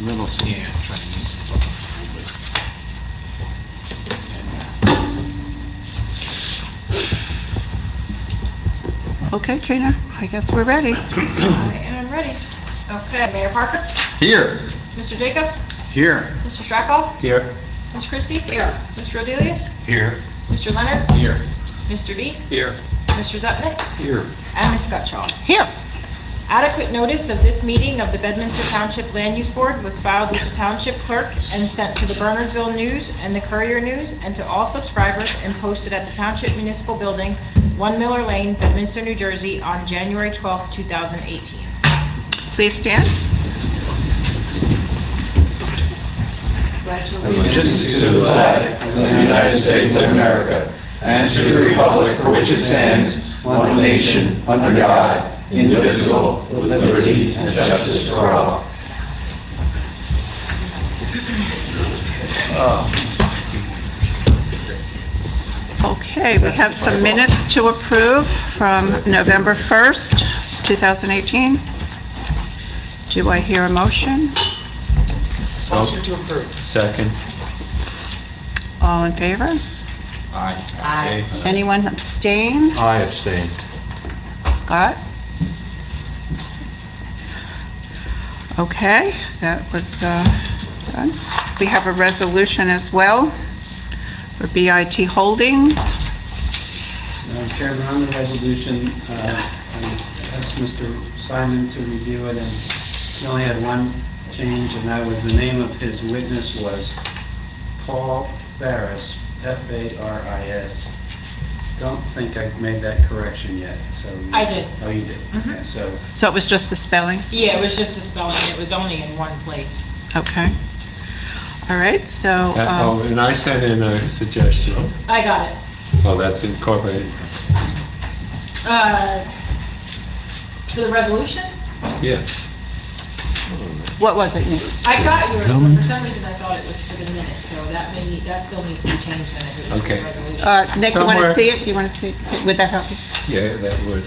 Middle school. Yeah. Okay, Trina, I guess we're ready. I am ready. Okay, Mayor Parker, Here. Mr. Jacobs, Here. Mr. Strackhoff, Here. Ms. Christie. Here. Mr. Rodelius, Here. Mr. Leonard, Here. Mr. D, Here. Mr. Zepnick, Here. and Ms. Gutschall. Here. Adequate notice of this meeting of the Bedminster Township Land Use Board was filed with the Township Clerk and sent to the Burnersville News and the Courier News and to all subscribers and posted at the Township Municipal Building, 1 Miller Lane, Bedminster, New Jersey, on January 12, 2018. Please stand. Allegiance to the flag of the United States of America and to the republic for which it stands, one nation, under God, indivisible, with liberty and justice for all. Okay, we have some minutes to approve from November 1st, 2018. Do I hear a motion? Motion to approve. Second. All in favor? Aye. Anyone abstain? I abstain. Scott? Okay, that was done. We have a resolution as well for BIT Holdings. Madam Chairman, on the resolution, I asked Mr. Simon to review it, and he only had one change, and that was the name of his witness was Paul Faris, F-A-R-I-S. Don't think I made that correction yet, so. I did. Oh, you did? Okay, so, So it was just the spelling? Yeah, it was just a spelling. It was only in one place. Okay. All right, so, And I sent in a suggestion. I got it. Oh, that's incorporated. For the resolution? Yeah. what was it, Nick? I got yours, but for some reason I thought it was for the minutes, so that still needs to be changed then if it was for Okay. the resolution. Nick, you want to Somewhere- see it? Do you want to see it? Would that help you? Yeah, that would.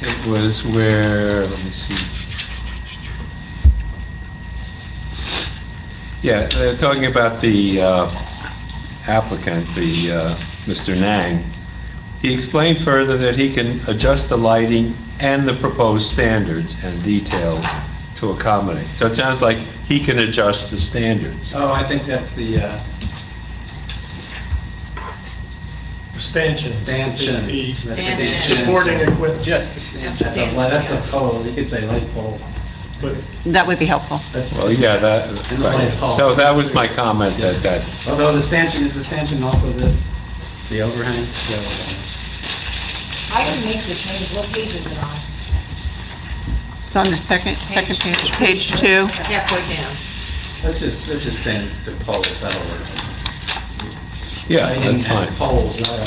It was where, let me see. Yeah, they're talking about the applicant, Mr. Nang. He explained further that he can adjust the lighting and the proposed standards and details to accommodate. So it sounds like he can adjust the standards. oh, I think that's the Stanchions. stanchion. That's the Stanchion. Supporting it with just the stanchions. That's the pole, you could say light pole. But That would be helpful. That's- Well, yeah, that, And the light right. pole. So that was my comment, that Although the stanchion, is the stanchion also this, the overhang? So, I can make the change. What page is it on? It's on the second page, page 2. Halfway down. let's just stand the poles, that'll work. yeah, Lighting that's fine. and poles, not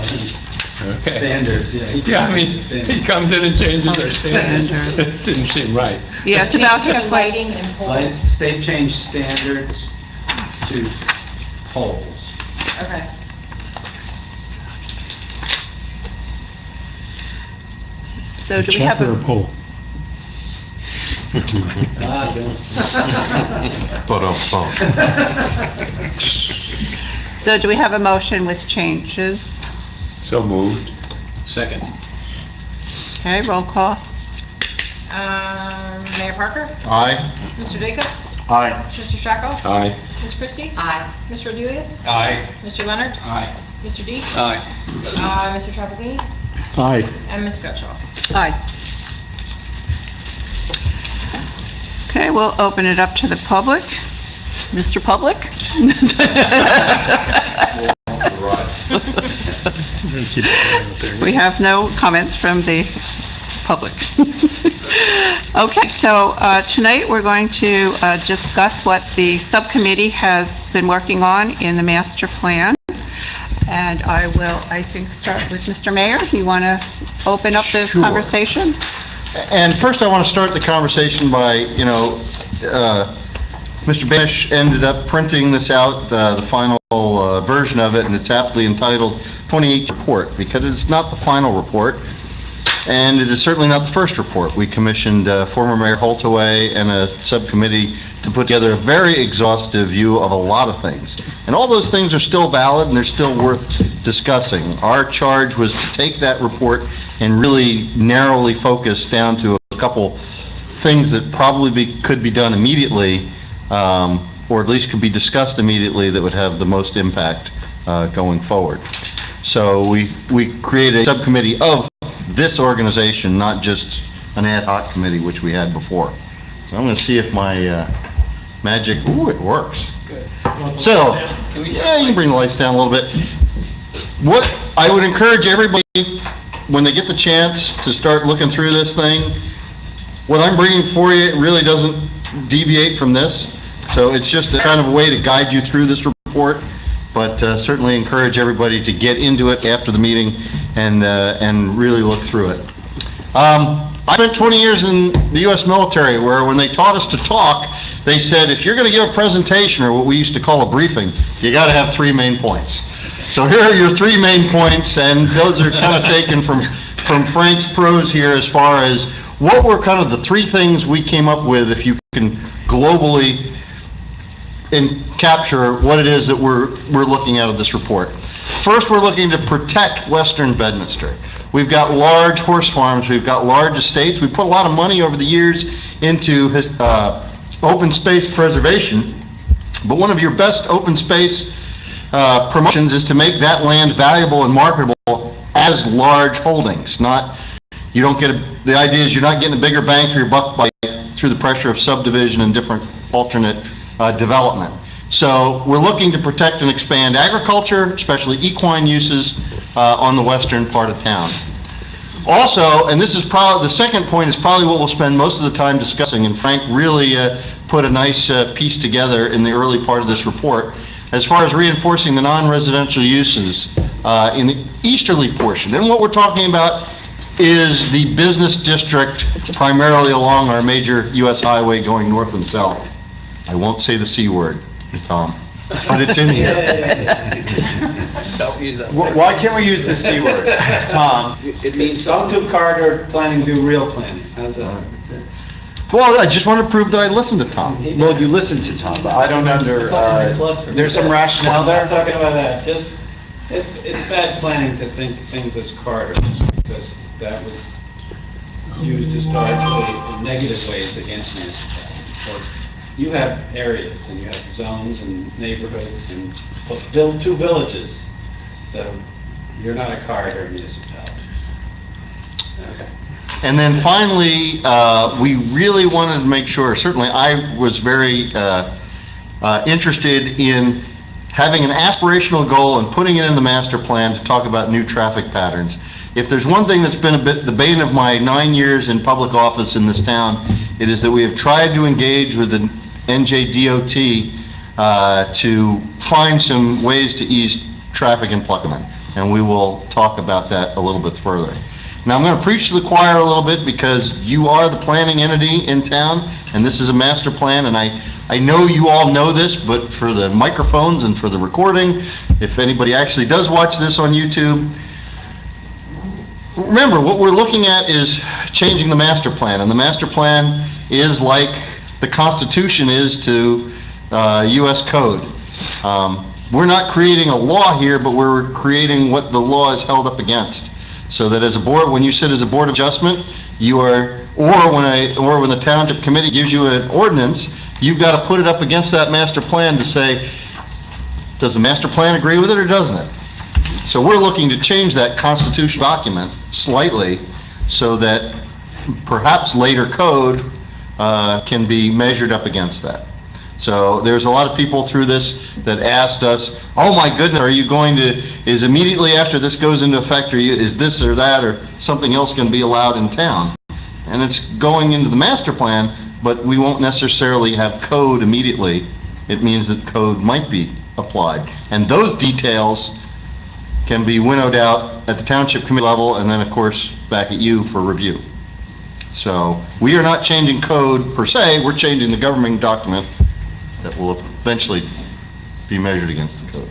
Okay. standards, yeah. Yeah, I mean, he comes in and changes our standards. Standard. It didn't seem right. Yeah, it's about Change to halfway. lighting and Light, poles. state change standards to poles. Okay. So do we have a... pole? Ah, don't. So do we have a motion with changes? So moved. Second. Okay, roll call. Mayor Parker? Aye. Mr. Jacobs? Aye. Mr. Strackhoff? Aye. Ms. Christie? Aye. Mr. Rodelius? Aye. Mr. Leonard? Aye. Mr. D? Aye. Mr. Travelini? Aye. And Ms. Gutschall. Aye. Okay, we'll open it up to the public. Mr. Public? We have no comments from the public. Okay, so tonight we're going to discuss what the subcommittee has been working on in the master plan. And I will, I think, start with Mr. Mayor. You want to open up the Sure. conversation? And first, I want to start the conversation by, Mr. Banish ended up printing this out, the final version of it, and it's aptly entitled 2018 Report, because it's not the final report. And it is certainly not the first report. We commissioned former Mayor Holtaway and a subcommittee to put together a very exhaustive view of a lot of things. And all those things are still valid and they're still worth discussing. Our charge was to take that report and really narrowly focus down to a couple things that probably could be done immediately, or at least could be discussed immediately, that would have the most impact going forward. So we created a subcommittee of this organization, not just an ad hoc committee, which we had before. So I'm going to see if my magic, ooh, it works. So, yeah, you can bring the lights down a little bit. What I would encourage everybody, when they get the chance to start looking through this thing, what I'm bringing for you really doesn't deviate from this. So it's just a kind of a way to guide you through this report, but certainly encourage everybody to get into it after the meeting and really look through it. I spent 20 years in the U.S. military, where when they taught us to talk, they said, if you're going to give a presentation, or what we used to call a briefing, you got to have 3 main points. So here are your 3 main points, and those are kind of taken from Frank's prose here, as far as what were kind of the 3 things we came up with, if you can globally capture what it is that we're looking at of this report. First, we're looking to protect Western Bedminster. We've got large horse farms, we've got large estates, we put a lot of money over the years into open space preservation, but one of your best open space promotions is to make that land valuable and marketable as large holdings. Not, you don't get the idea is you're not getting a bigger bang for your buck through the pressure of subdivision and different alternate development. So we're looking to protect and expand agriculture, especially equine uses on the western part of town. Also, and this is probably, the second point is probably what we'll spend most of the time discussing, and Frank really put a nice piece together in the early part of this report, as far as reinforcing the non-residential uses in the easterly portion. And what we're talking about is the business district, primarily along our major U.S. highway going north and south. I won't say the C word, Tom, but it's in here. Why can't we use the C word, Tom? It means don't do corridor planning, do real planning. How's that? Well, I just want to prove that I listened to Tom. Well, you listen to Tom, but I don't there's some rationale there? I'm talking about that. Just, it's bad planning to think things as corridors, because that was used historically in negative ways against municipalities. So you have areas, and you have zones and neighborhoods, and build 2 villages. So you're not a corridor municipality. Okay. And then finally, we really wanted to make sure, certainly I was very interested in having an aspirational goal and putting it in the master plan to talk about new traffic patterns. If there's one thing that's been a bit the bane of my 9 years in public office in this town, it is that we have tried to engage with the NJDOT to find some ways to ease traffic in Pluckerman, and we will talk about that a little bit further. Now, I'm going to preach to the choir a little bit, because you are the planning entity in town, and this is a master plan, and I know you all know this, but for the microphones and for the recording, if anybody actually does watch this on YouTube, remember, what we're looking at is changing the master plan, and the master plan is like the Constitution is to U.S. code. We're not creating a law here, but we're creating what the law is held up against. So that as a board, when you sit as a board of adjustment, you are, or when the township committee gives you an ordinance, you've got to put it up against that master plan to say, does the master plan agree with it or doesn't it? So we're looking to change that constitutional document slightly so that perhaps later code can be measured up against that. So there's a lot of people through this that asked us, oh my goodness, are you going to, is immediately after this goes into effect, is this or that or something else going to be allowed in town? And it's going into the master plan, but we won't necessarily have code immediately. It means that code might be applied. And those details can be winnowed out at the township committee level, and then of course back at you for review. So we are not changing code per se, we're changing the governing document that will eventually be measured against the code.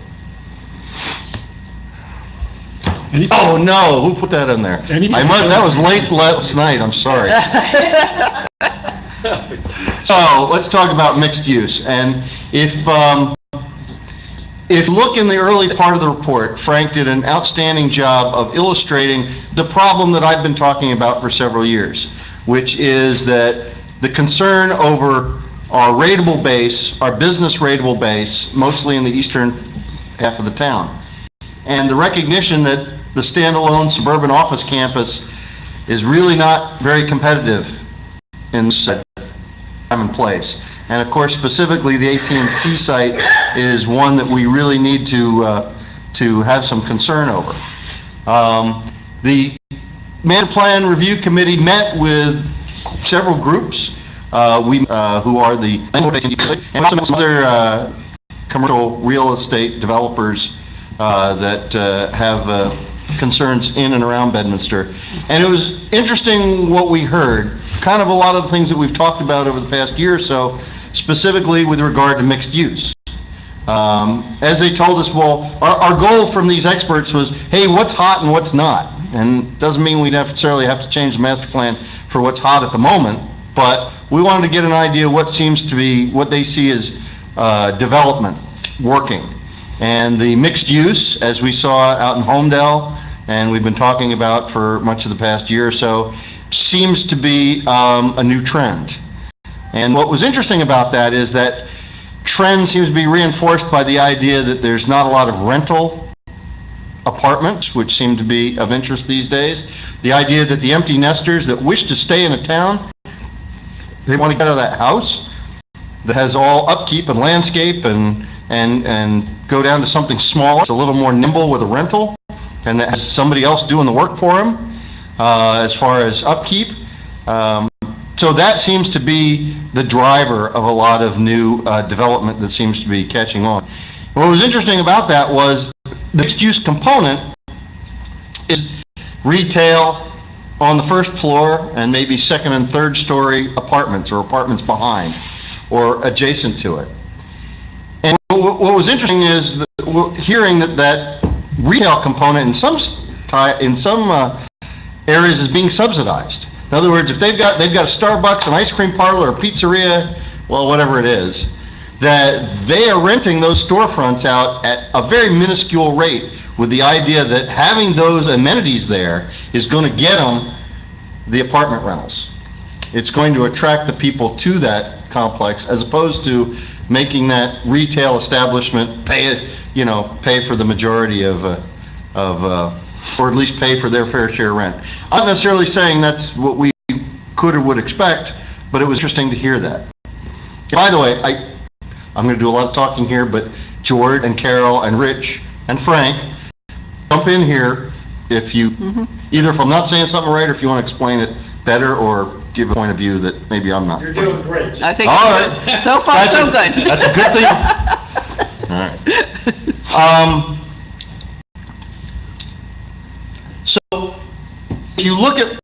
Oh, no, who put that in there? That was late last night, I'm sorry. So, let's talk about mixed use, and if you look in the early part of the report, Frank did an outstanding job of illustrating the problem that I've been talking about for several years, which is that the concern over our rateable base, our business rateable base, mostly in the eastern half of the town, and the recognition that the standalone suburban office campus is really not very competitive in this time and place. And of course, specifically, the AT&T site is one that we really need to have some concern over. The Master Plan Review Committee met with several groups, who are the and also some other commercial real estate developers that have concerns in and around Bedminster. And it was interesting what we heard, kind of a lot of the things that we've talked about over the past year or so, specifically with regard to mixed use. As they told us, well, our goal from these experts was, hey, what's hot and what's not? And doesn't mean we necessarily have to change the master plan for what's hot at the moment, but we wanted to get an idea what seems to be, what they see as development working. And the mixed use, as we saw out in Homedale, and we've been talking about for much of the past year or so, seems to be a new trend. And what was interesting about that is that trend seems to be reinforced by the idea that there's not a lot of rental apartments, which seem to be of interest these days. The idea that the empty nesters that wish to stay in a town, they want to get out of that house that has all upkeep and landscape and go down to something smaller, it's a little more nimble with a rental, and that has somebody else doing the work for them as far as upkeep. So that seems to be the driver of a lot of new development that seems to be catching on. What was interesting about that was the mixed-use component is retail on the first floor and maybe second and third story apartments or apartments behind or adjacent to it. And what was interesting is hearing that retail component in some areas is being subsidized. In other words, if they've got a Starbucks, an ice cream parlor, a pizzeria, well, whatever it is, that they are renting those storefronts out at a very minuscule rate with the idea that having those amenities there is going to get them the apartment rentals. It's going to attract the people to that complex as opposed to making that retail establishment pay for the majority of or at least pay for their fair share rent. I'm not necessarily saying that's what we could or would expect, but it was interesting to hear that. By the way, I'm going to do a lot of talking here, but George and Carol and Rich and Frank, jump in here if you, either if I'm not saying something right or if you want to explain it better or give a point of view that maybe I'm not. You're doing great. I think all right. So far, so good. That's a good thing. All right. So if you look at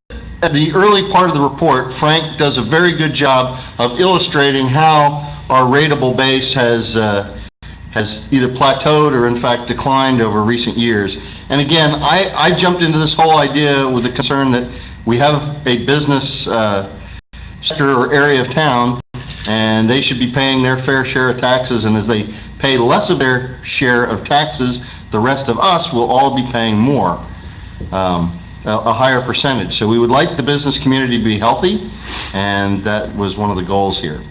the early part of the report, Frank does a very good job of illustrating how our rateable base has either plateaued or in fact declined over recent years. And again, I jumped into this whole idea with the concern that we have a business sector or area of town, and they should be paying their fair share of taxes, and as they pay less of their share of taxes, the rest of us will all be paying more, a higher percentage. So we would like the business community to be healthy, and that was one of the goals here.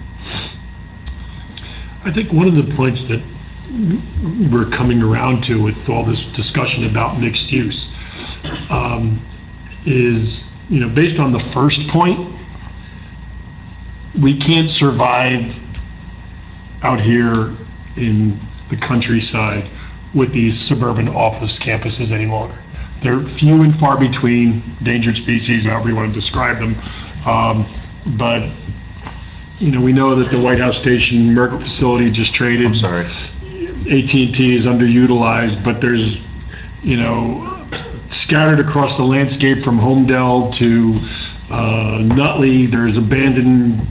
I think one of the points that we're coming around to with all this discussion about mixed use is, based on the first point, we can't survive out here in the countryside with these suburban office campuses any longer. They're few and far between, endangered species, however you want to describe them. But we know that the White House Station Merck facility just traded. I'm sorry. AT&T is underutilized, but there's, scattered across the landscape from Homedale to Nutley, there's abandoned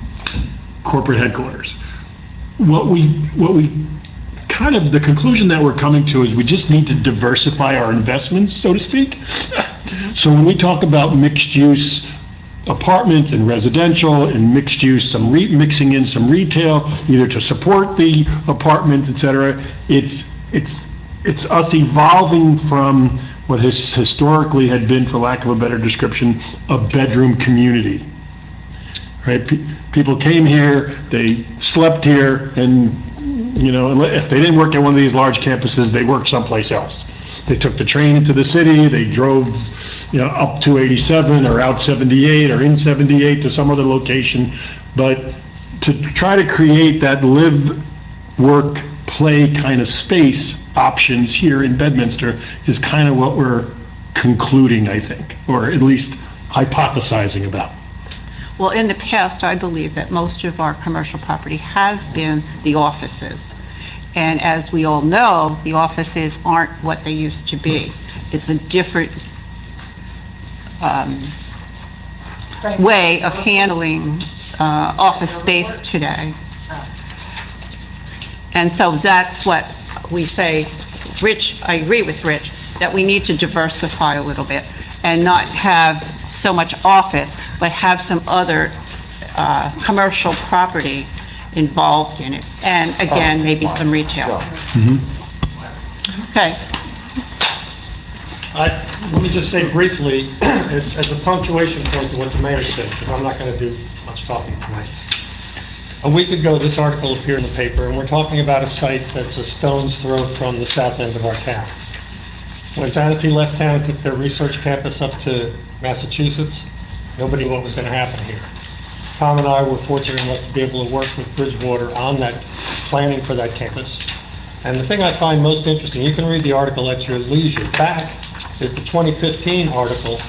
corporate headquarters. What we kind of the conclusion that we're coming to is we just need to diversify our investments, so to speak. So when we talk about mixed-use apartments and residential and mixed-use, mixing in some retail, either to support the apartments, et cetera, it's us evolving from what has historically had been, for lack of a better description, a bedroom community. Right? People came here, they slept here, and if they didn't work at one of these large campuses, they worked someplace else. They took the train into the city, they drove, up to 87 or out 78 or in 78 to some other location. But to try to create that live, work, play kind of space options here in Bedminster is kind of what we're concluding, I think, or at least hypothesizing about. Well, in the past, I believe that most of our commercial property has been the offices. And as we all know, the offices aren't what they used to be. It's a different way of handling office space today. And so that's what we say, Rich, I agree with Rich, that we need to diversify a little bit and not have so much office, but have some other commercial property involved in it. And again, maybe some retail. Okay. Let me just say briefly, as a punctuation point to what the mayor said, because I'm not going to do much talking tonight. A week ago, this article appeared in the paper, and we're talking about a site that's a stone's throw from the south end of our town. When Sanofi left town and took their research campus up to Massachusetts, nobody knew what was going to happen here. Tom and I were fortunate enough to be able to work with Bridgewater on that planning for that campus. And the thing I find most interesting, you can read the article at your leisure. Back is the 2015 article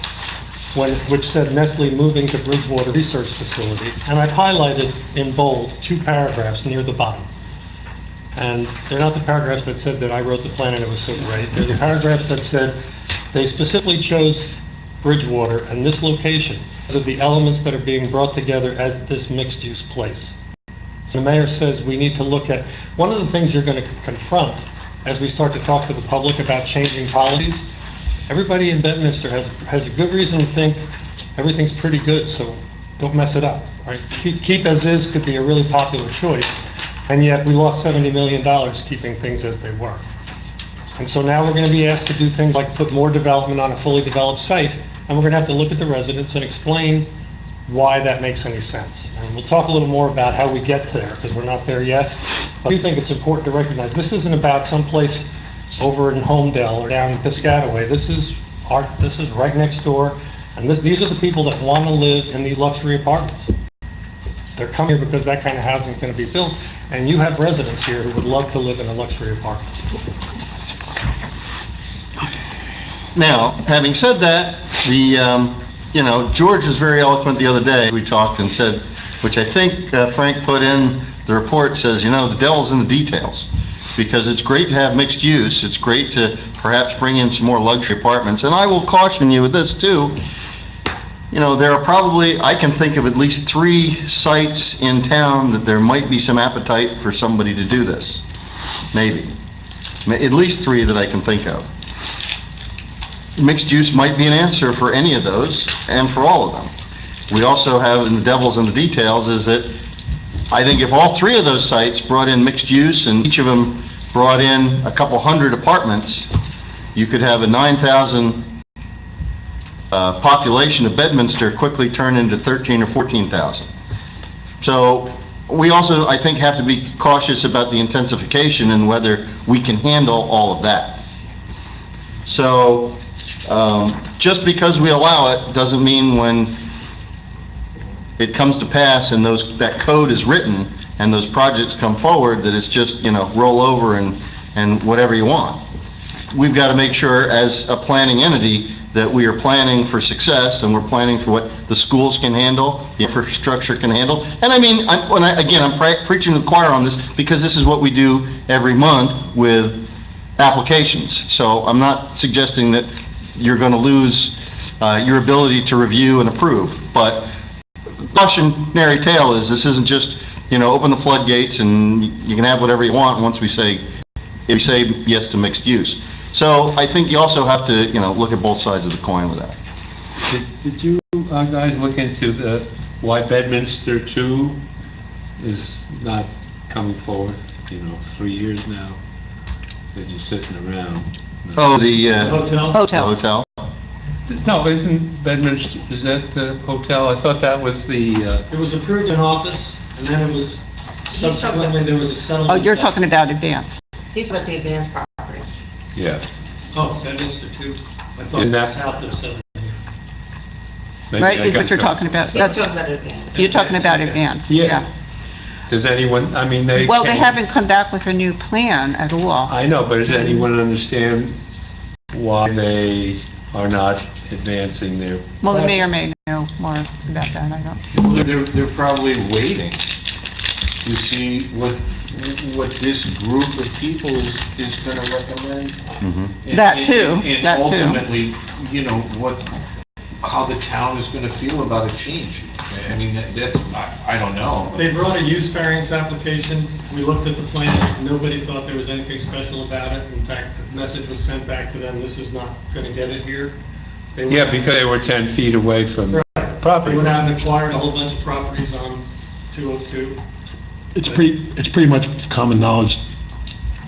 which said Nestle moving to Bridgewater Research Facility. And I've highlighted in bold 2 paragraphs near the bottom. And they're not the paragraphs that said that I wrote the plan and it was so great. They're the paragraphs that said they specifically chose Bridgewater and this location because of the elements that are being brought together as this mixed-use place. So the mayor says we need to look at, one of the things you're going to confront as we start to talk to the public about changing policies, everybody in Bedminster has a good reason to think everything's pretty good, so don't mess it up, right? Keep as is could be a really popular choice, and yet we lost $70 million keeping things as they were. And so now we're going to be asked to do things like put more development on a fully developed site, and we're going to have to look at the residents and explain why that makes any sense. And we'll talk a little more about how we get there, because we're not there yet. But I do think it's important to recognize this isn't about someplace over in Homedale or down in Piscataway. This is right next door, and these are the people that want to live in these luxury apartments. They're coming here because that kind of housing is going to be built, and you have residents here who would love to live in a luxury apartment. Now, having said that, George was very eloquent the other day. We talked and said, which I think Frank put in the report, says, the devil's in the details. Because it's great to have mixed use, it's great to perhaps bring in some more luxury apartments. And I will caution you with this too, there are probably, I can think of at least 3 sites in town that there might be some appetite for somebody to do this. Maybe. At least 3 that I can think of. Mixed use might be an answer for any of those and for all of them. We also have, and the devil's in the details, is that I think if all 3 of those sites brought in mixed use and each of them brought in a couple hundred apartments, you could have a 9,000 population of Bedminster quickly turn into 13 or 14,000. So we also, I think, have to be cautious about the intensification and whether we can handle all of that. So just because we allow it doesn't mean when it comes to pass and that code is written and those projects come forward that it's just, roll over and whatever you want. We've got to make sure as a planning entity that we are planning for success and we're planning for what the schools can handle, the infrastructure can handle. And I mean, I'm preaching to the choir on this because this is what we do every month with applications. So I'm not suggesting that you're going to lose your ability to review and approve, but cautionary tale is this isn't just, open the floodgates and you can have whatever you want once we say if you say yes to mixed use. So I think you also have to, look at both sides of the coin with that. Did you guys look into why Bedminster 2 is not coming forward? 3 years now, they're just sitting around. Oh, the Hotel? Hotel. hotel? No, isn't Bedminster, is that the hotel? I thought that was the, It was approved in office, and then it was, subsequently, there was a settlement. Oh, you're talking about Advance. He's with the advanced property. yeah. Oh, Bedminster too. I thought Isn't it that- was south of 7. Maybe Right, I is got what you're that. talking about? He's That's talking about advanced. You're talking about Advance, Yeah. yeah. Does anyone, I mean, they... Well, they came- haven't come back with a new plan at all. I know, but does anyone understand why they are not advancing their... Well, the mayor may know more about that, I don't. They're probably waiting to see what this group of people is going to recommend. And- That too, and that too. ultimately, how the town is going to feel about a change. I mean, that's, I don't know. They brought a use variance application. We looked at the plans. Nobody thought there was anything special about it. In fact, the message was sent back to them, this is not going to get it here. They Yeah, went- because they were 10 feet away from the They property. went out and acquired a whole bunch of properties on 202. It's pretty much common knowledge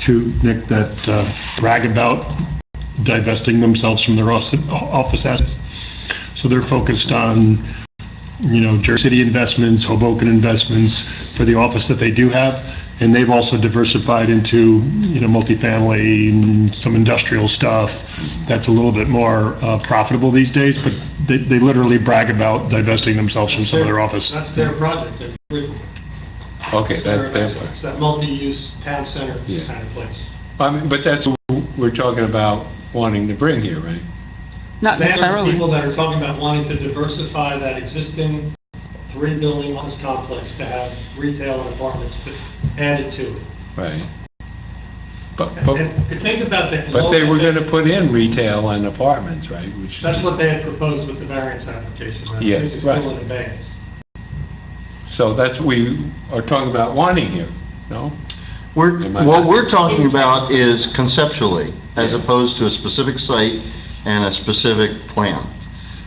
to Nick that brag about divesting themselves from their office assets. So they're focused on, Jersey City investments, Hoboken investments for the office that they do have. And they've also diversified into, multifamily and some industrial stuff that's a little bit more profitable these days. But they literally brag about divesting themselves from some of their office. That's their project. They're Bridgewater. Okay, that's their... It's that multi-use town center Yeah. kind of place. I mean, but that's who we're talking about wanting to bring here, right? Not They are the necessarily. people that are talking about wanting to diversify that existing 3-building office complex to have retail and apartments added to it. Right. But And think about that. but they were going to put in retail and apartments, right? Which That's is- what they had proposed with the variance application. I Yeah, think it's right. still in advance. So that's what we are talking about wanting here, no? What we're talking about is conceptually, as opposed to a specific site and a specific plan.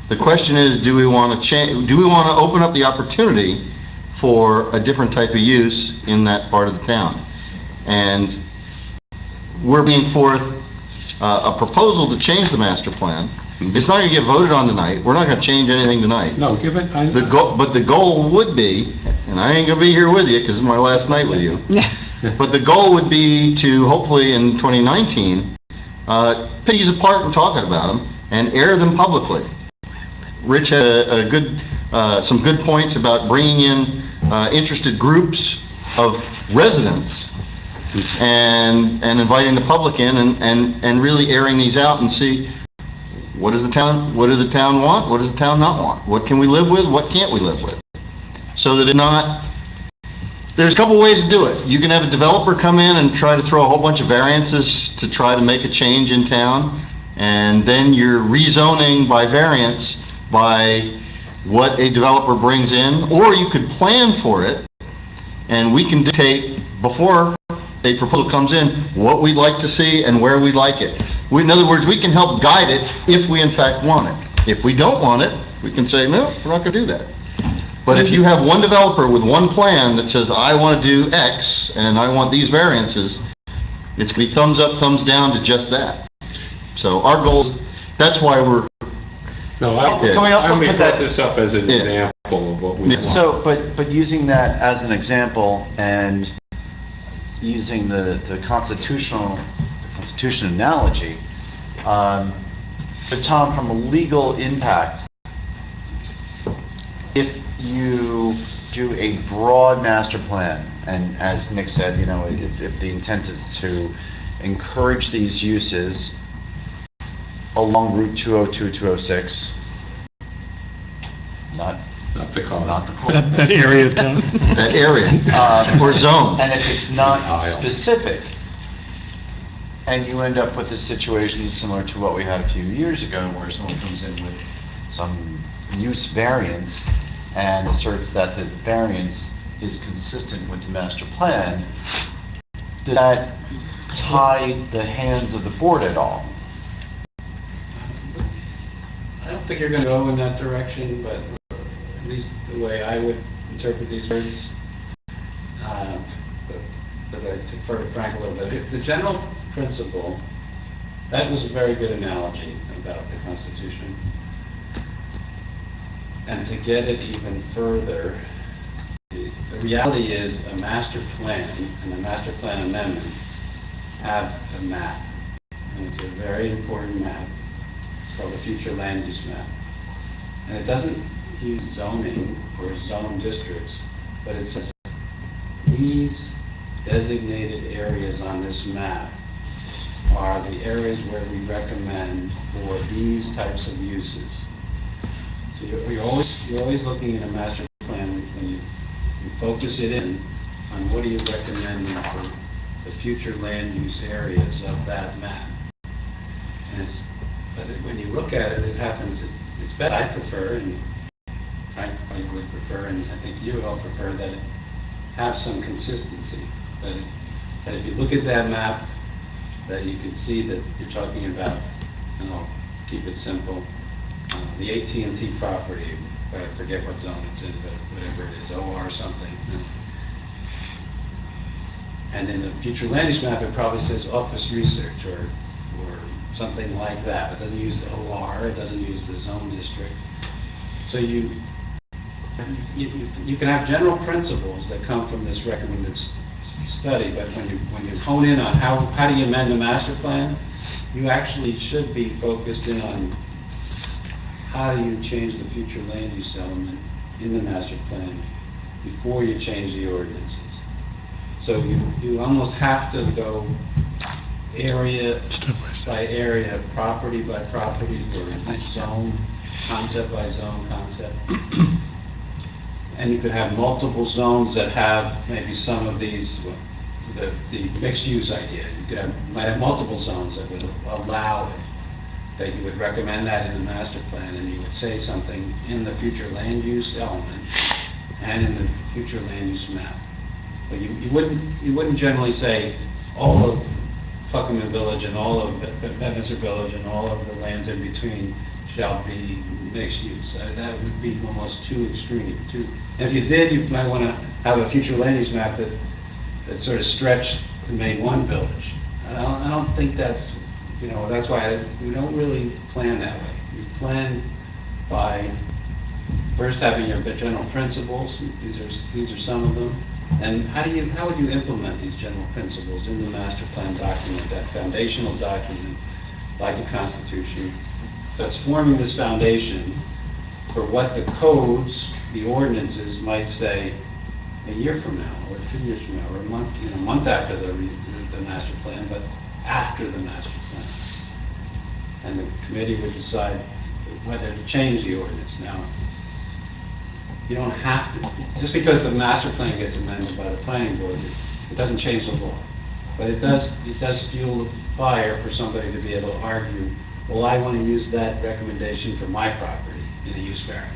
The question is, do we want to open up the opportunity for a different type of use in that part of the town? And we're bringing forth a proposal to change the master plan. It's not going to get voted on tonight. We're not going to change anything tonight. No, give it... But the goal would be, and I ain't gonna be here with you because it's my last night with you, but the goal would be to hopefully in 2019, pick these apart and talk about them and air them publicly. Rich had some good points about bringing in interested groups of residents and inviting the public in and really airing these out and see what does the town want? What does the town not want? What can we live with? What can't we live with? So that there's a couple ways to do it. You can have a developer come in and try to throw a whole bunch of variances to try to make a change in town, and then you're rezoning by variance by what a developer brings in, or you could plan for it, and we can dictate before a proposal comes in what we'd like to see and where we'd like it. In other words, we can help guide it if we in fact want it. If we don't want it, we can say, no, we're not going to do that. But if you have one developer with one plan that says, I want to do X and I want these variances, it's going to be thumbs up, thumbs down to just that. So our goal is, that's why we're... No, Can we also I put that- this up as an example of what we want. So, but using that as an example and using the Constitution analogy, but Tom, from a legal impact, if you do a broad master plan, and as Nick said, if the intent is to encourage these uses along Route 202, 206, not the corner. That area of town. That area, or zone. And if it's not specific, and you end up with a situation similar to what we had a few years ago, where someone comes in with some use variance and asserts that the variance is consistent with the master plan, does that tie the hands of the board at all? I don't think you're going to go in that direction, but at least the way I would interpret these words, but I defer to Frank a little bit. The general principle, that was a very good analogy about the Constitution. And to get it even further, the reality is a master plan and a master plan amendment have a map. And it's a very important map. It's called the future land use map. And it doesn't use zoning or zone districts, but it says these designated areas on this map are the areas where we recommend for these types of uses. So you're always looking at a master plan when you focus it in on what are you recommending for the future land use areas of that map. And but when you look at it, it happens, it's better, I prefer, and Frank would prefer, and I think you would all prefer that it have some consistency. That if you look at that map, that you can see that you're talking about, and I'll keep it simple, the AT&T property, I forget what zone it's in, but whatever it is, OR something. And in the future land use map, it probably says office research or something like that. It doesn't use OR, it doesn't use the zone district. So you can have general principles that come from this recommended study, but when you hone in on how do you amend the master plan, you actually should be focused in on how do you change the future land use element in the master plan before you change the ordinances. So you almost have to go area by area, property by property, or zone, concept by zone concept. And you could have multiple zones that have maybe some of these, the mixed use idea. You might have multiple zones that would allow it, that you would recommend that in the master plan, and you would say something in the future land use element and in the future land use map. But you wouldn't generally say all of Pluckerman Village and all of Bedminster Village and all of the lands in between shall be mixed use. That would be almost too extreme. And if you did, you might want to have a future land use map that sort of stretched to make one village. I don't think that's, that's why we don't really plan that way. You plan by first having your general principles. These are some of them. And how would you implement these general principles in the master plan document, that foundational document, like a constitution, that's forming this foundation for what the codes, the ordinances might say a year from now, or 2 years from now, or a month after the master plan, but after the master plan. And the committee would decide whether to change the ordinance. Now, you don't have to, just because the master plan gets amended by the planning board, it doesn't change the law. But it does fuel the fire for somebody to be able to argue, well, I want to use that recommendation for my property in a use variance.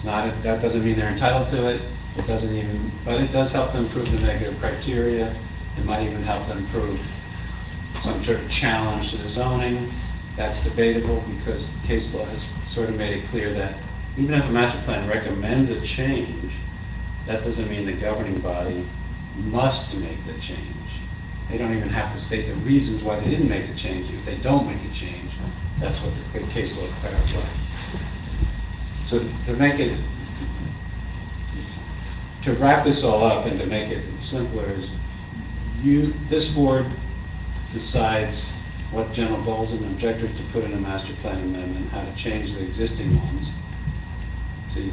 That doesn't mean they're entitled to it. It doesn't even, but it does help them prove the negative criteria. It might even help them prove some sort of challenge to the zoning. That's debatable because the case law has sort of made it clear that even if a master plan recommends a change, that doesn't mean the governing body must make the change. They don't even have to state the reasons why they didn't make the change. If they don't make a change, that's what the case law clarifies. So to wrap this all up and to make it simpler is this board decides what general goals and objectives to put in a master plan amendment, how to change the existing ones. See,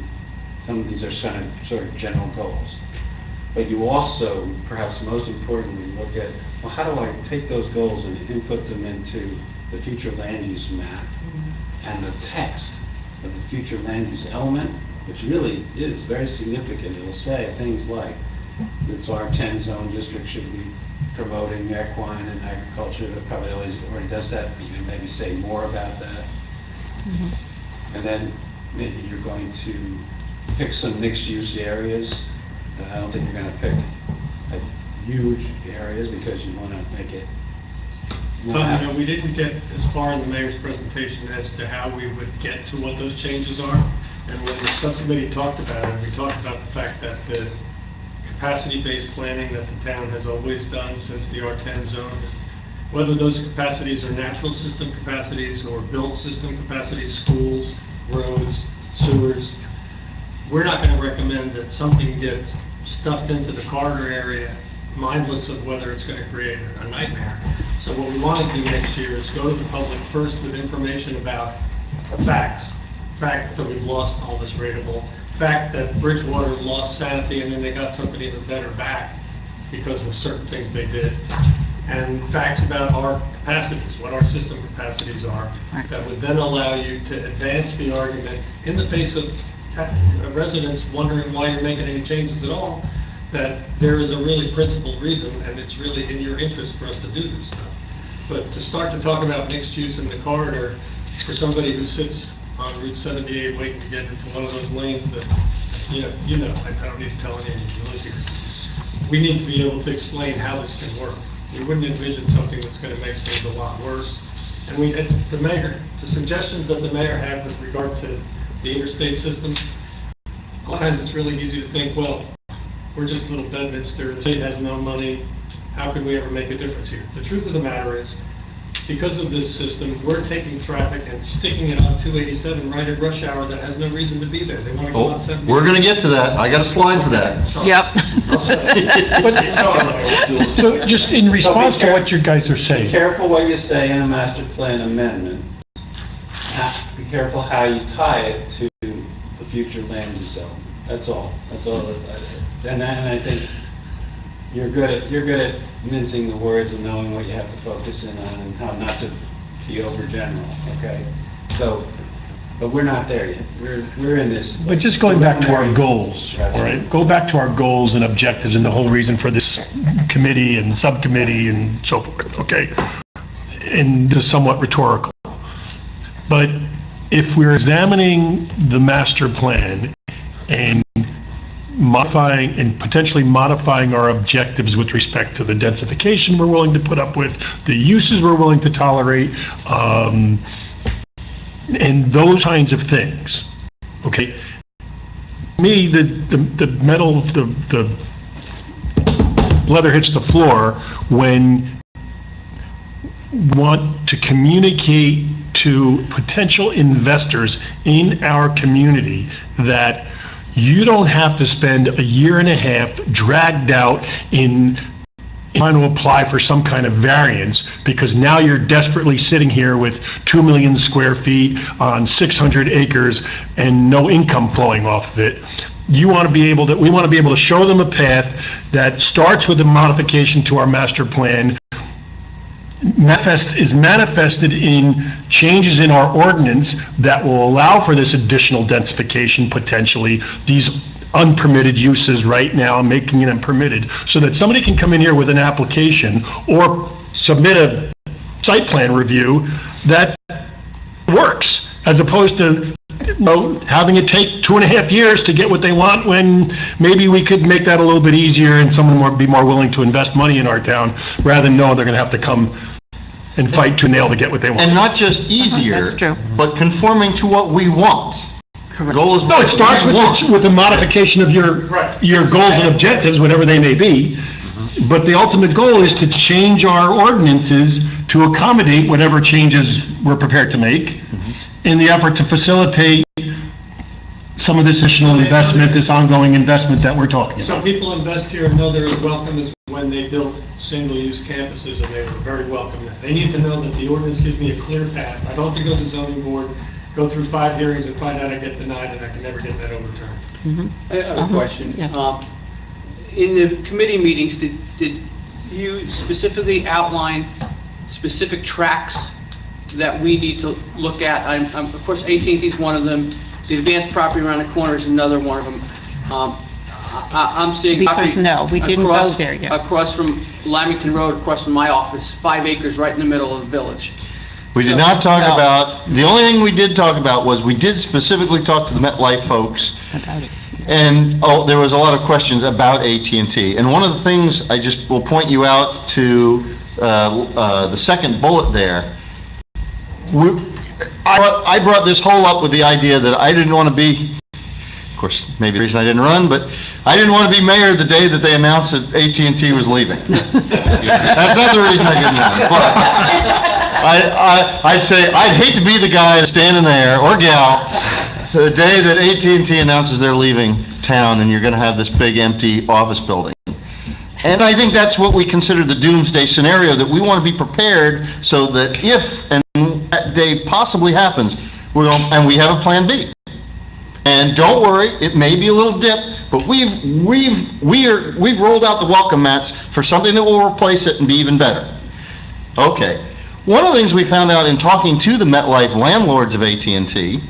some of these are sort of general goals. But you also, perhaps most importantly, look at, well, how do I take those goals and input them into the future land use map and the text of the future land use element, which really is very significant. It will say things like, this R10 zone district should be promoting equine and agriculture. That probably already does that, but you can maybe say more about that. And then maybe you're going to pick some mixed use areas. I don't think you're going to pick huge areas because you want to make it. Tom, we didn't get as far in the mayor's presentation as to how we would get to what those changes are. And when the subcommittee talked about it, we talked about the fact that the capacity-based planning that the town has always done since the R10 zone, whether those capacities are natural system capacities or built system capacities, schools, roads, sewers, we're not going to recommend that something gets stuffed into the corridor area mindless of whether it's going to create a nightmare. So what we want to do next year is go to the public first with information about facts. Fact that we've lost all this rateable. Fact that Bridgewater lost Sanofi and then they got somebody even better back because of certain things they did. And facts about our capacities, what our system capacities are, that would then allow you to advance the argument in the face of residents wondering why you're making any changes at all, that there is a really principled reason and it's really in your interest for us to do this stuff. But to start to talk about mixed use in the corridor for somebody who sits on Route 78 waiting to get into one of those lanes that, I don't need to tell anyone who lives here. We need to be able to explain how this can work. We wouldn't envision something that's going to make things a lot worse. And the suggestions that the mayor had with regard to the interstate system, a lot of times it's really easy to think, well, we're just little Bedminster, the state has no money, how could we ever make a difference here? The truth of the matter is, because of this system, we're taking traffic and sticking it on 287 right at rush hour that has no reason to be there. They want to go on 70. We're going to get to that. I got a slide for that. Yep. So just in response to what you guys are Be saying, careful what you say in a master plan amendment. Be careful how you tie it to the future land use zone. That's all. And I think you're good at mincing the words and knowing what you have to focus in on and how not to be overgeneral, okay? So, but we're not there yet. We're in this. but just going back to our goals, all right? Go back to our goals and objectives and the whole reason for this committee and subcommittee and so forth, okay? And this is somewhat rhetorical. But if we're examining the master plan and modifying and potentially modifying our objectives with respect to the densification we're willing to put up with, the uses we're willing to tolerate, and those kinds of things, okay? Me, the leather hits the floor when we want to communicate to potential investors in our community that you don't have to spend a year and a half dragged out in trying to apply for some kind of variance because now you're desperately sitting here with 2 million square feet on 600 acres and no income flowing off of it. We want to be able to show them a path that starts with a modification to our master plan, is manifested in changes in our ordinance that will allow for this additional densification potentially, these unpermitted uses right now, making them permitted, so that somebody can come in here with an application or submit a site plan review that works, as opposed to having it take 2.5 years to get what they want, when maybe we could make that a little bit easier and someone be more willing to invest money in our town, rather than know they're going to have to come and fight to nail to get what they want. And not just easier, That's true. but conforming to what we want. The goal is No, it starts with the modification of your goals and objectives, whatever they may be. But the ultimate goal is to change our ordinances to accommodate whatever changes we're prepared to make in the effort to facilitate some of this additional investment, this ongoing investment that we're talking about. Some people invest here and know they're as welcome as when they built single-use campuses, and they were very welcome. They need to know that the ordinance gives me a clear path. I don't have to go to the zoning board, go through 5 hearings and find out I get denied and I can never get that overturned. I have a question. Yeah. In the committee meetings, did you specifically outline specific tracks that we need to look at? Of course, 18th is one of them. The advanced property around the corner is another one of them. I'm seeing Because property no, we didn't go there yet. across from Lamington Road, across from my office, 5 acres right in the middle of the village. We did not talk about, the only thing we did talk about was, we did specifically talk to the MetLife folks. And, there was a lot of questions about AT&T. And one of the things, I just will point you out to the second bullet there. I brought this whole up with the idea that I didn't want to be, of course, maybe the reason I didn't run, but I didn't want to be mayor the day that they announced that AT&T was leaving. That's not the reason I didn't run, but I'd say, I'd hate to be the guy standing there, or gal, the day that AT&T announces they're leaving town and you're going to have this big empty office building. And I think that's what we consider the doomsday scenario, that we want to be prepared so that if and that day possibly happens, and we have a plan B. And don't worry, it may be a little dip, but we've rolled out the welcome mats for something that will replace it and be even better. Okay. One of the things we found out in talking to the MetLife landlords of AT&T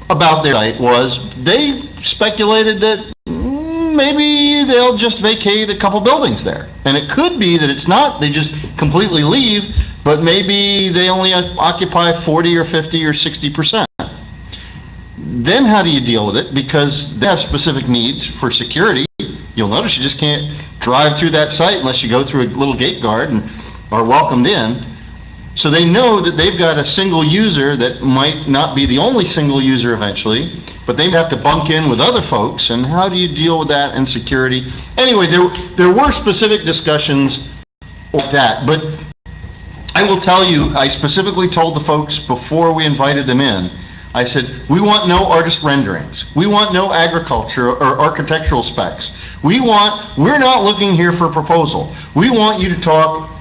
about their site was they speculated that maybe they'll just vacate a couple buildings there. And it could be that it's not, they just completely leave, but maybe they only occupy 40 or 50 or 60%. Then how do you deal with it? Because they have specific needs for security. You'll notice you just can't drive through that site unless you go through a little gate guard and are welcomed in. So they know that they've got a single user that might not be the only single user eventually, but they have to bunk in with other folks, and how do you deal with that and security? Anyway, there were specific discussions like that, but I will tell you, I specifically told the folks before we invited them in, I said, we want no artist renderings. We want no agriculture or architectural specs. We're not looking here for a proposal. We want you to talk.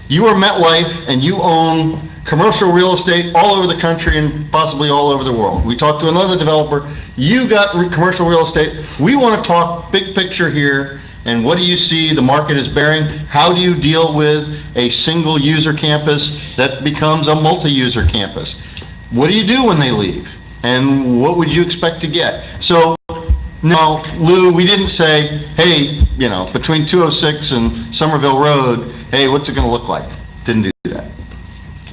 You are MetLife and you own commercial real estate all over the country and possibly all over the world. We talked to another developer. You got commercial real estate. We want to talk big picture here. And what do you see the market is bearing? How do you deal with a single user campus that becomes a multi-user campus? What do you do when they leave? And what would you expect to get? So, no, Lou, we didn't say, hey, between 206 and Somerville Road, hey, what's it going to look like? Didn't do that.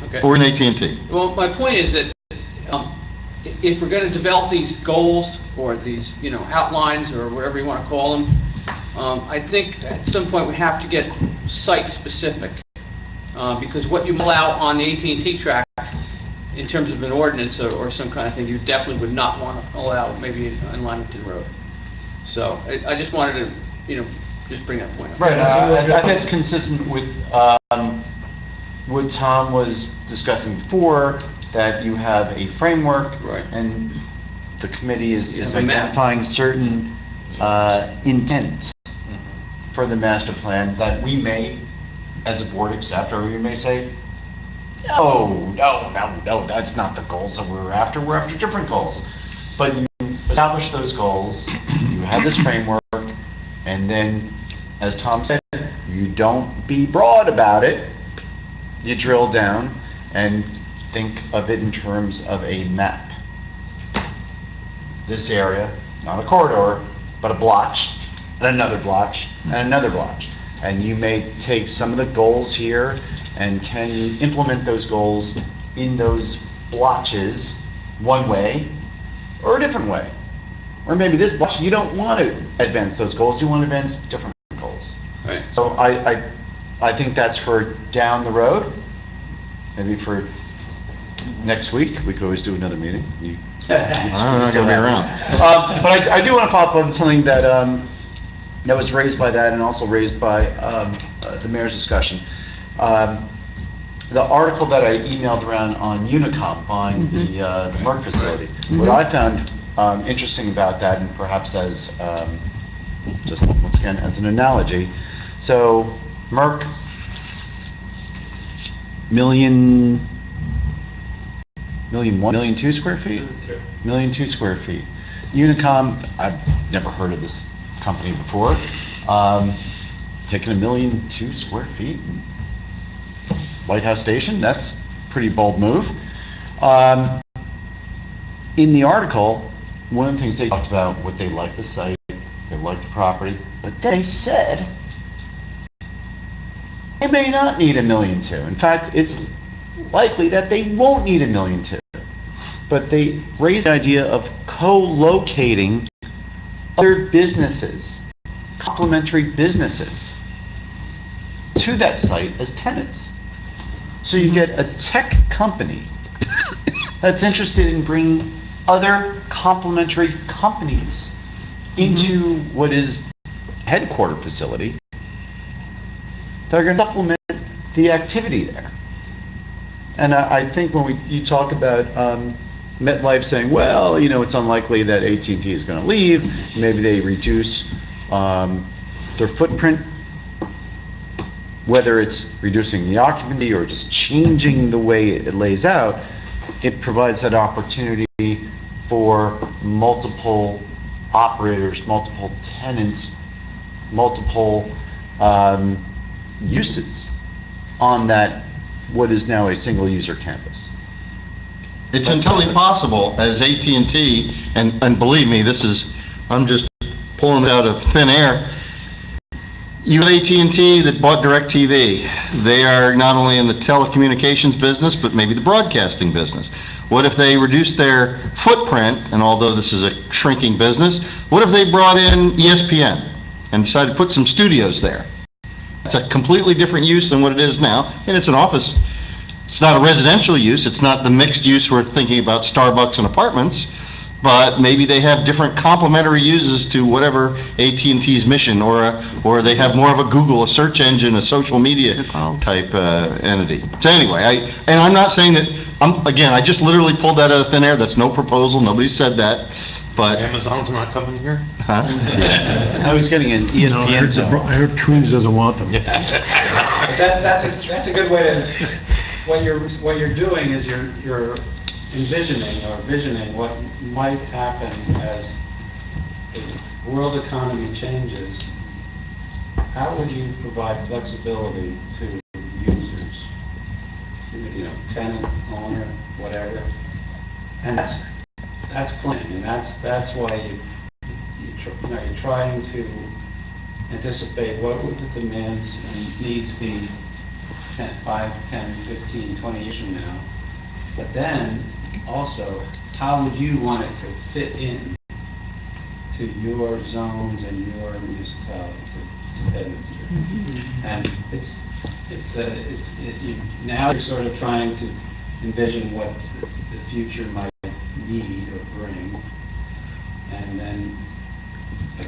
Okay. We're in AT&T. Well, my point is that if we're going to develop these goals or these, outlines or whatever you want to call them, I think at some point we have to get site-specific, because what you allow on the AT&T track in terms of an ordinance or some kind of thing, you definitely would not want to allow maybe on Limington Road. So I just wanted to, just bring that point up. Right, I think it's consistent with what Tom was discussing before, that you have a framework, right, and the committee is identifying certain intent for the master plan that we may, as a board, accept, or we may say, no, that's not the goals that we're after different goals. But you establish those goals, you have this framework, and then, as Tom said, you don't be broad about it, you drill down and think of it in terms of a map. This area, not a corridor, but a blotch, and another blotch, and another blotch. And you may take some of the goals here, and can you implement those goals in those blotches one way or a different way? Or maybe this blotch, you don't want to advance those goals, you want to advance different goals. Right. So I think that's for down the road, maybe for next week. We could always do another meeting. I'm not going to be around. But I do want to pop up on something that that was raised by that and also raised by the mayor's discussion. The article that I emailed around on Unicom buying the Merck facility. What I found interesting about that, and perhaps as just once again as an analogy, so Merck, million 2 square feet? Million 2 square feet. Unicom, I've never heard of this company before. Taking 1.2 million square feet. White House Station, that's a pretty bold move. In the article, one of the things they talked about, what they liked the site, they liked the property, but they said they may not need 1.2 million. In fact, it's likely that they won't need 1.2 million. But they raised the idea of co-locating other businesses, complementary businesses, to that site as tenants. So you get a tech company that's interested in bringing other complementary companies into what is headquarter facility that are going to supplement the activity there. And I think when you talk about MetLife saying, well, you know, it's unlikely that AT&T is going to leave, maybe they reduce their footprint, whether it's reducing the occupancy or just changing the way it lays out, it provides that opportunity for multiple operators, multiple tenants, multiple uses on that, what is now a single user campus. It's entirely possible as AT&T, and believe me, I'm just pulling it out of thin air. You have AT&T that bought DirecTV. They are not only in the telecommunications business, but maybe the broadcasting business. What if they reduced their footprint, and although this is a shrinking business, what if they brought in ESPN and decided to put some studios there? It's a completely different use than what it is now, and it's an office. It's not a residential use, it's not the mixed use we're thinking about Starbucks and apartments, but maybe they have different complementary uses to whatever AT&T's mission, or they have more of a Google, a search engine, a social media type entity. So anyway, I'm not saying that, again, I just literally pulled that out of thin air. That's no proposal, nobody said that, but. Amazon's not coming here? Huh? I was getting an ESPN zone. I heard Coons doesn't want them. That's a good way to, what you're doing is you're envisioning or visioning what might happen as the world economy changes. How would you provide flexibility to users? You know, tenant, owner, whatever. And that's planning, and that's why you're trying to anticipate what would the demands and needs be 5, 10, 15, 20 years from now. But then, also, how would you want it to fit in to your zones and your municipality, to Bedminster? And now you're sort of trying to envision what the future might need or bring, and then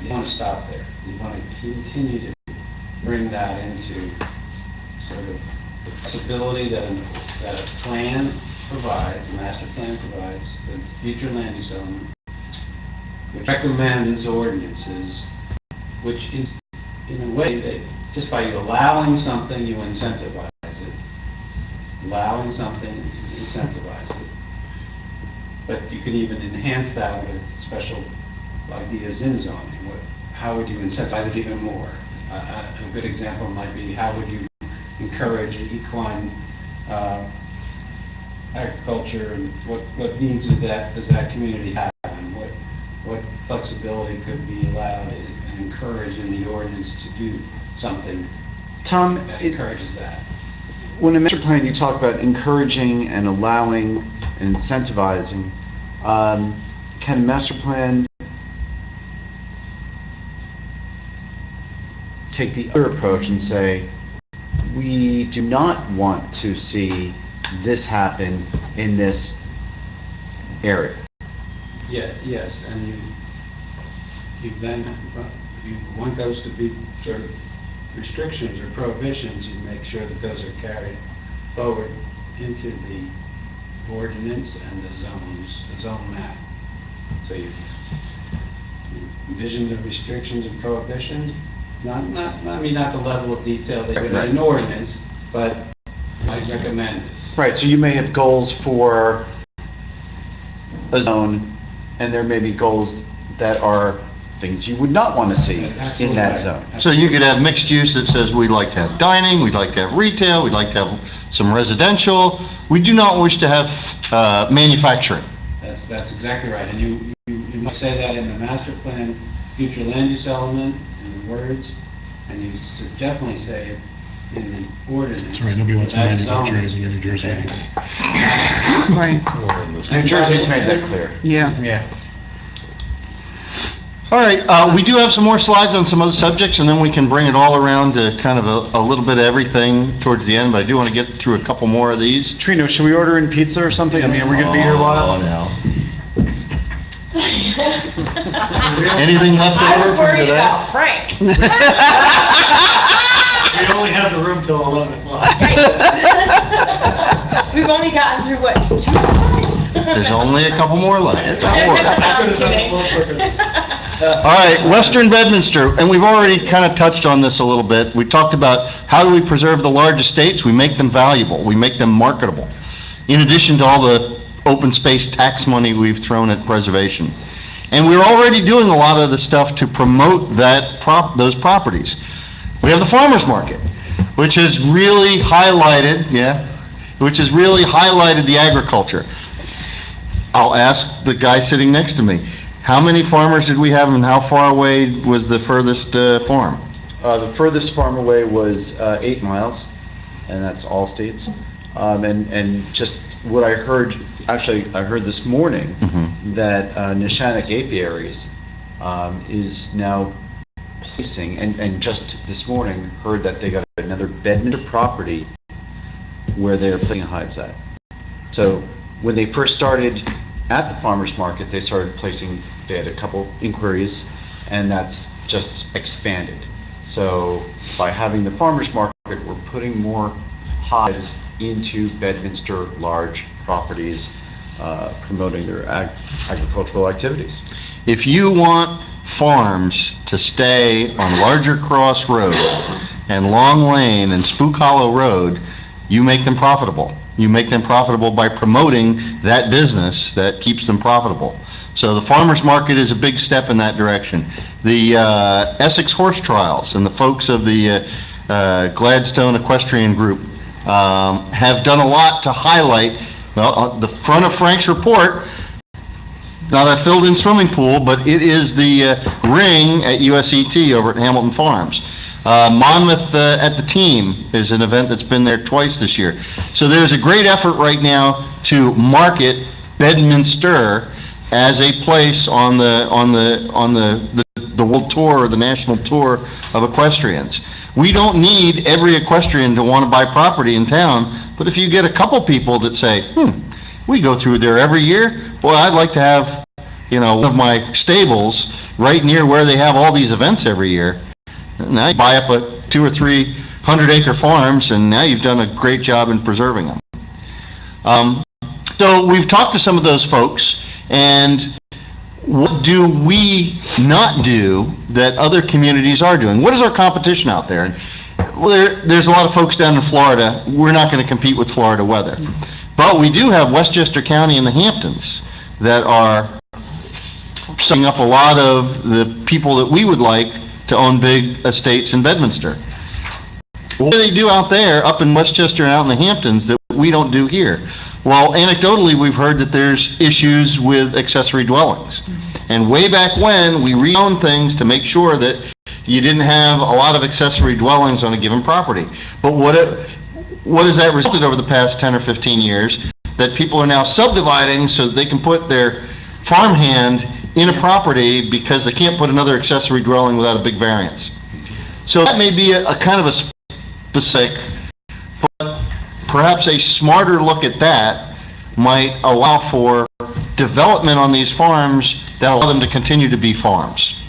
you want to stop there. You want to continue to bring that into sort of the flexibility that a plan provides, a master plan provides, the future land use element, which recommends ordinances, which is, in a way, that just by you allowing something, you incentivize it. Allowing something is incentivize it. But you can even enhance that with special ideas in zoning. How would you incentivize it even more? A good example might be, how would you encourage equine agriculture, and what needs of that does that community have, and what flexibility could be allowed and encouraged in the ordinance to do something Tom, that encourages that. when a master plan, you talk about encouraging and allowing and incentivizing. Can a master plan take the other approach and say, we do not want to see this happen in this area? Yeah, yes, and you want those to be sort of restrictions or prohibitions, you make sure that those are carried forward into the ordinance and the zone map. So you envision the restrictions and prohibitions, not the level of detail that in an ordinance, but I recommend it. Right, so you may have goals for a zone, and there may be goals that are things you would not want to see in that zone. So you could have mixed use that says we'd like to have dining, we'd like to have retail, we'd like to have some residential. We do not wish to have manufacturing. That's exactly right, and you must say that in the master plan, future land use element, in the words, and you should definitely say it in the ordinance. That's right, nobody wants to That's manufacture zoned. anything in New Jersey anyway. Right, New Jersey's made that clear. yeah. Yeah. All right, we do have some more slides on some other subjects, and then we can bring it all around to kind of a little bit of everything towards the end, but I do want to get through a couple more of these. Trino, should we order in pizza or something? I mean, we're gonna be here a while. Oh, no. Anything left I over was from worried today? about Frank. We only have the room till 11 o'clock. We've only gotten through, what, 2 slides? There's only a couple more left. Don't worry. I'm kidding. All right, Western Bedminster, and we've already kind of touched on this a little bit. We talked about how do we preserve the large estates? We make them valuable, we make them marketable, in addition to all the open space tax money we've thrown at preservation. And we're already doing a lot of the stuff to promote those properties. We have the farmers market, which has really highlighted, the agriculture. I'll ask the guy sitting next to me, how many farmers did we have and how far away was the furthest farm? The furthest farm away was 8 miles, and that's all states. And just what I heard, actually, I heard this morning that Neshannock Apiaries is now placing, and just this morning heard that they got another Bedminster property where they're placing hives at. So when they first started at the farmers market, they had a couple inquiries, and that's just expanded. So by having the farmers market, we're putting more hives into Bedminster large properties, promoting their agricultural activities. If you want farms to stay on Larger Cross Road and Long Lane and Spook Hollow Road, you make them profitable. You make them profitable by promoting that business that keeps them profitable. So the farmers market is a big step in that direction. The Essex Horse Trials and the folks of the Gladstone Equestrian Group have done a lot to highlight, well, the front of Frank's report, not a filled-in swimming pool, but it is the ring at USET over at Hamilton Farms. Monmouth at the Team is an event that's been there twice this year. So there's a great effort right now to market Bedminster as a place on the world tour or the national tour of equestrians. We don't need every equestrian to want to buy property in town, but if you get a couple people that say, we go through there every year, boy, I'd like to have, one of my stables right near where they have all these events every year. Now you buy up a 200 or 300 acre farms, and now you've done a great job in preserving them. So we've talked to some of those folks, and what do we not do that other communities are doing? What is our competition out there? Well, there's a lot of folks down in Florida. We're not going to compete with Florida weather. But we do have Westchester County and the Hamptons that are sucking up a lot of the people that we would like to own big estates in Bedminster. What do they do out there, up in Westchester and out in the Hamptons, that we don't do here? Well, anecdotally, we've heard that there's issues with accessory dwellings. And way back when, we rezoned things to make sure that you didn't have a lot of accessory dwellings on a given property. But what has that resulted over the past 10 or 15 years? That people are now subdividing so that they can put their farmhand in a property because they can't put another accessory dwelling without a big variance. So that may be a kind of a specific, but perhaps a smarter look at that might allow for development on these farms that allow them to continue to be farms.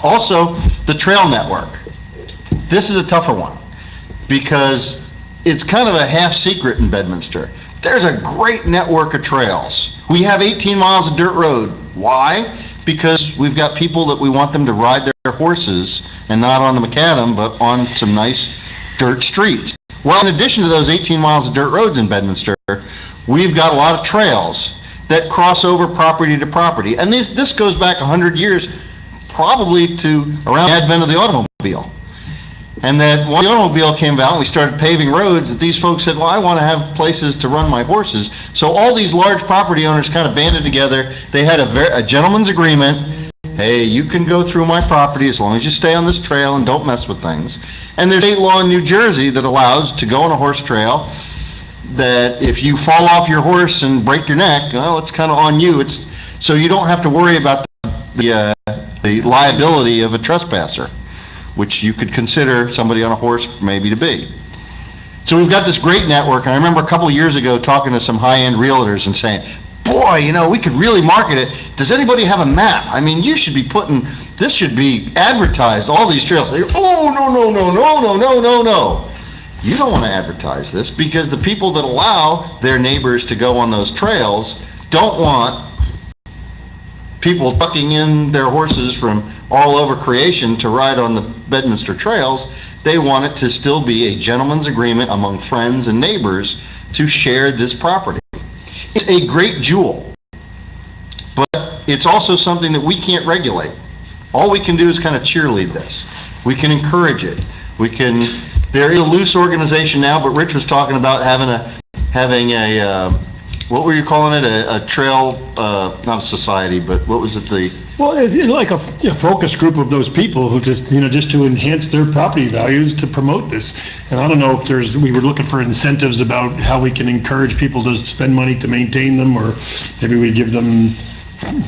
Also, the trail network. This is a tougher one because it's kind of a half secret in Bedminster. There's a great network of trails. We have 18 miles of dirt road. Why? Because we've got people that we want them to ride their horses, and not on the macadam, but on some nice dirt streets. Well, in addition to those 18 miles of dirt roads in Bedminster, we've got a lot of trails that cross over property to property. And this goes back 100 years, probably to around the advent of the automobile. And that when the automobile came about and we started paving roads, that these folks said, well, I want to have places to run my horses. So all these large property owners kind of banded together. They had a gentleman's agreement hey, you can go through my property as long as you stay on this trail and don't mess with things. And there's state law in New Jersey that allows to go on a horse trail, that if you fall off your horse and break your neck, well, it's kind of on you. So you don't have to worry about the liability of a trespasser, which you could consider somebody on a horse maybe to be. So we've got this great network, and I remember a couple of years ago talking to some high-end realtors and saying, boy, you know, we could really market it. Does anybody have a map? I mean, you should be this should be advertised, all these trails. They go, oh, no. You don't want to advertise this because the people that allow their neighbors to go on those trails don't want people tucking in their horses from all over creation to ride on the Bedminster trails. They want it to still be a gentleman's agreement among friends and neighbors to share this property. It's a great jewel, but it's also something that we can't regulate. All we can do is kind of cheerlead this. We can encourage it. There is a loose organization now, but Rich was talking about having a what were you calling it? A trail, not a society, but what was it? Well, it's like a focus group of those people who just to enhance their property values to promote this. And I don't know if we were looking for incentives about how we can encourage people to spend money to maintain them, or maybe we give them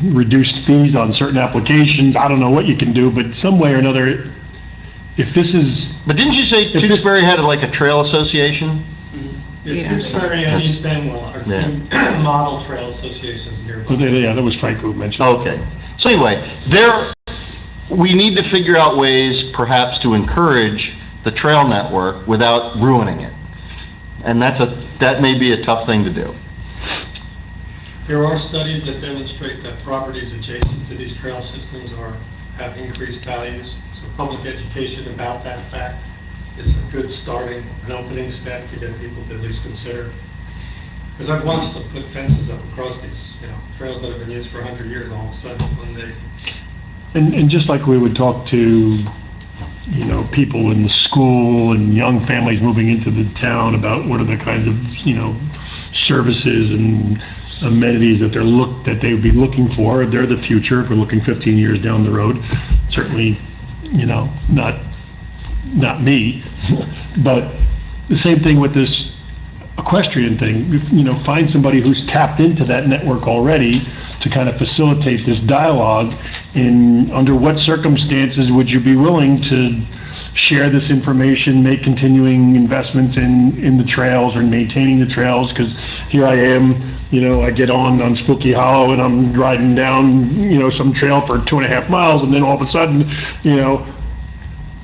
reduced fees on certain applications. I don't know what you can do, but some way or another, if this is... But didn't you say Tewksbury had like a trail association? Tewksbury and East Benwell are two model trail associations nearby. Yeah, that was Frank who mentioned. Okay. So anyway, we need to figure out ways perhaps to encourage the trail network without ruining it. And that may be a tough thing to do. There are studies that demonstrate that properties adjacent to these trail systems have increased values. So public education about that fact is a good starting, an opening step to get people to at least consider. Because I've watched them put fences up across these, trails that have been used for 100 years, all of a sudden one day. And just like we would talk to, people in the school and young families moving into the town about what are the kinds of, services and amenities that they would be looking for. They're the future. If we're looking 15 years down the road, certainly, not me, but the same thing with this equestrian thing. Find somebody who's tapped into that network already to kind of facilitate this dialogue. And under what circumstances would you be willing to share this information, make continuing investments in the trails or maintaining the trails? Because here I am, I get on Spooky Hollow and I'm riding down, some trail for 2.5 miles, and then all of a sudden,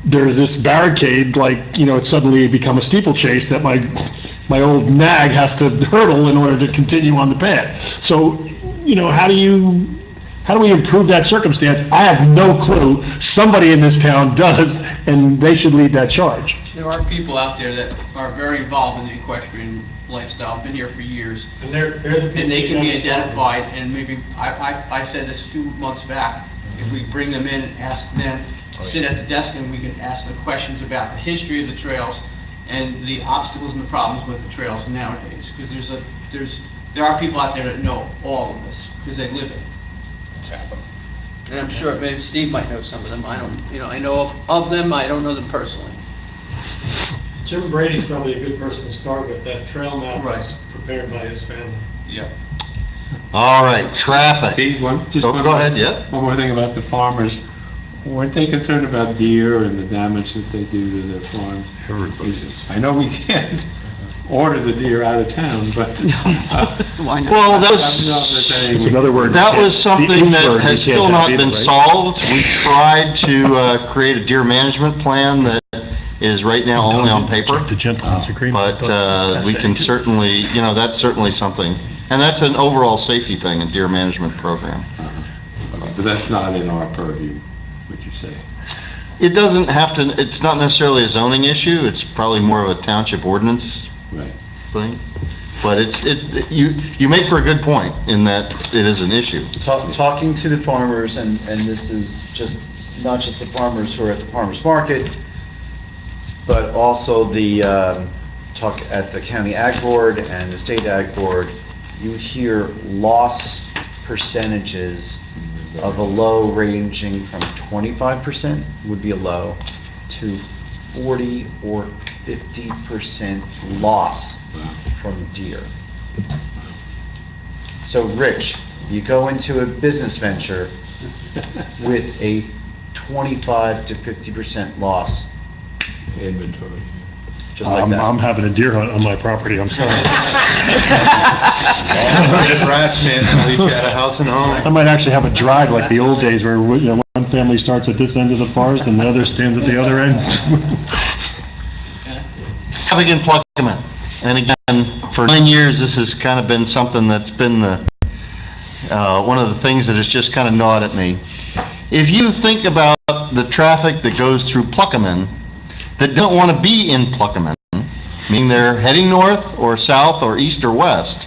there's this barricade, it's suddenly become a steeplechase that my old nag has to hurdle in order to continue on the path. So, how do we improve that circumstance? I have no clue. Somebody in this town does, and they should lead that charge. There are people out there that are very involved in the equestrian lifestyle, been here for years. And they're the people. And they can be identified, and maybe, I said this a few months back, if we bring them in and ask them, sit at the desk and we can ask them questions about the history of the trails and the obstacles and the problems with the trails nowadays. Because there are people out there that know all of this, because they live it. And I'm sure maybe Steve might know some of them. I don't, I know of them, I don't know them personally. Jim Brady's probably a good person to start with. That trail map was prepared by his family. Yeah. All right, traffic. Steve, Go ahead, yeah. One more thing about the farmers. Weren't they concerned about deer and the damage that they do to their farms? I know we can't order the deer out of town, but... Why not? Well, It's another word. that was something that has still not been solved. We tried to create a deer management plan that is right now only on paper. The gentleman's agreement. But we can certainly, that's certainly something. And that's an overall safety thing, a deer management program. Okay, but that's not in our purview, would you say? It doesn't have to, it's not necessarily a zoning issue, it's probably more of a township ordinance thing. But you make for a good point in that it is an issue. Talking to the farmers, and this is not just the farmers who are at the farmers market, but also the talk at the county ag board and the state ag board, you hear loss percentages of a low ranging from 25% would be a low to 40 or 50% loss from deer. So Rich, you go into a business venture with a 25 to 50% loss Inventory. just like that. I'm having a deer hunt on my property, I'm sorry. Rats, man, we've got a house and home. I might actually have a drive like the old days where, you know, one family starts at this end of the forest and the other stands at the other end. Traffic in Pluckerman. And again, for 9 years, this has kind of been something that's been the, one of the things that has just kind of gnawed at me. If you think about the traffic that goes through Pluckerman that don't want to be in Pluckerman, meaning they're heading north or south or east or west,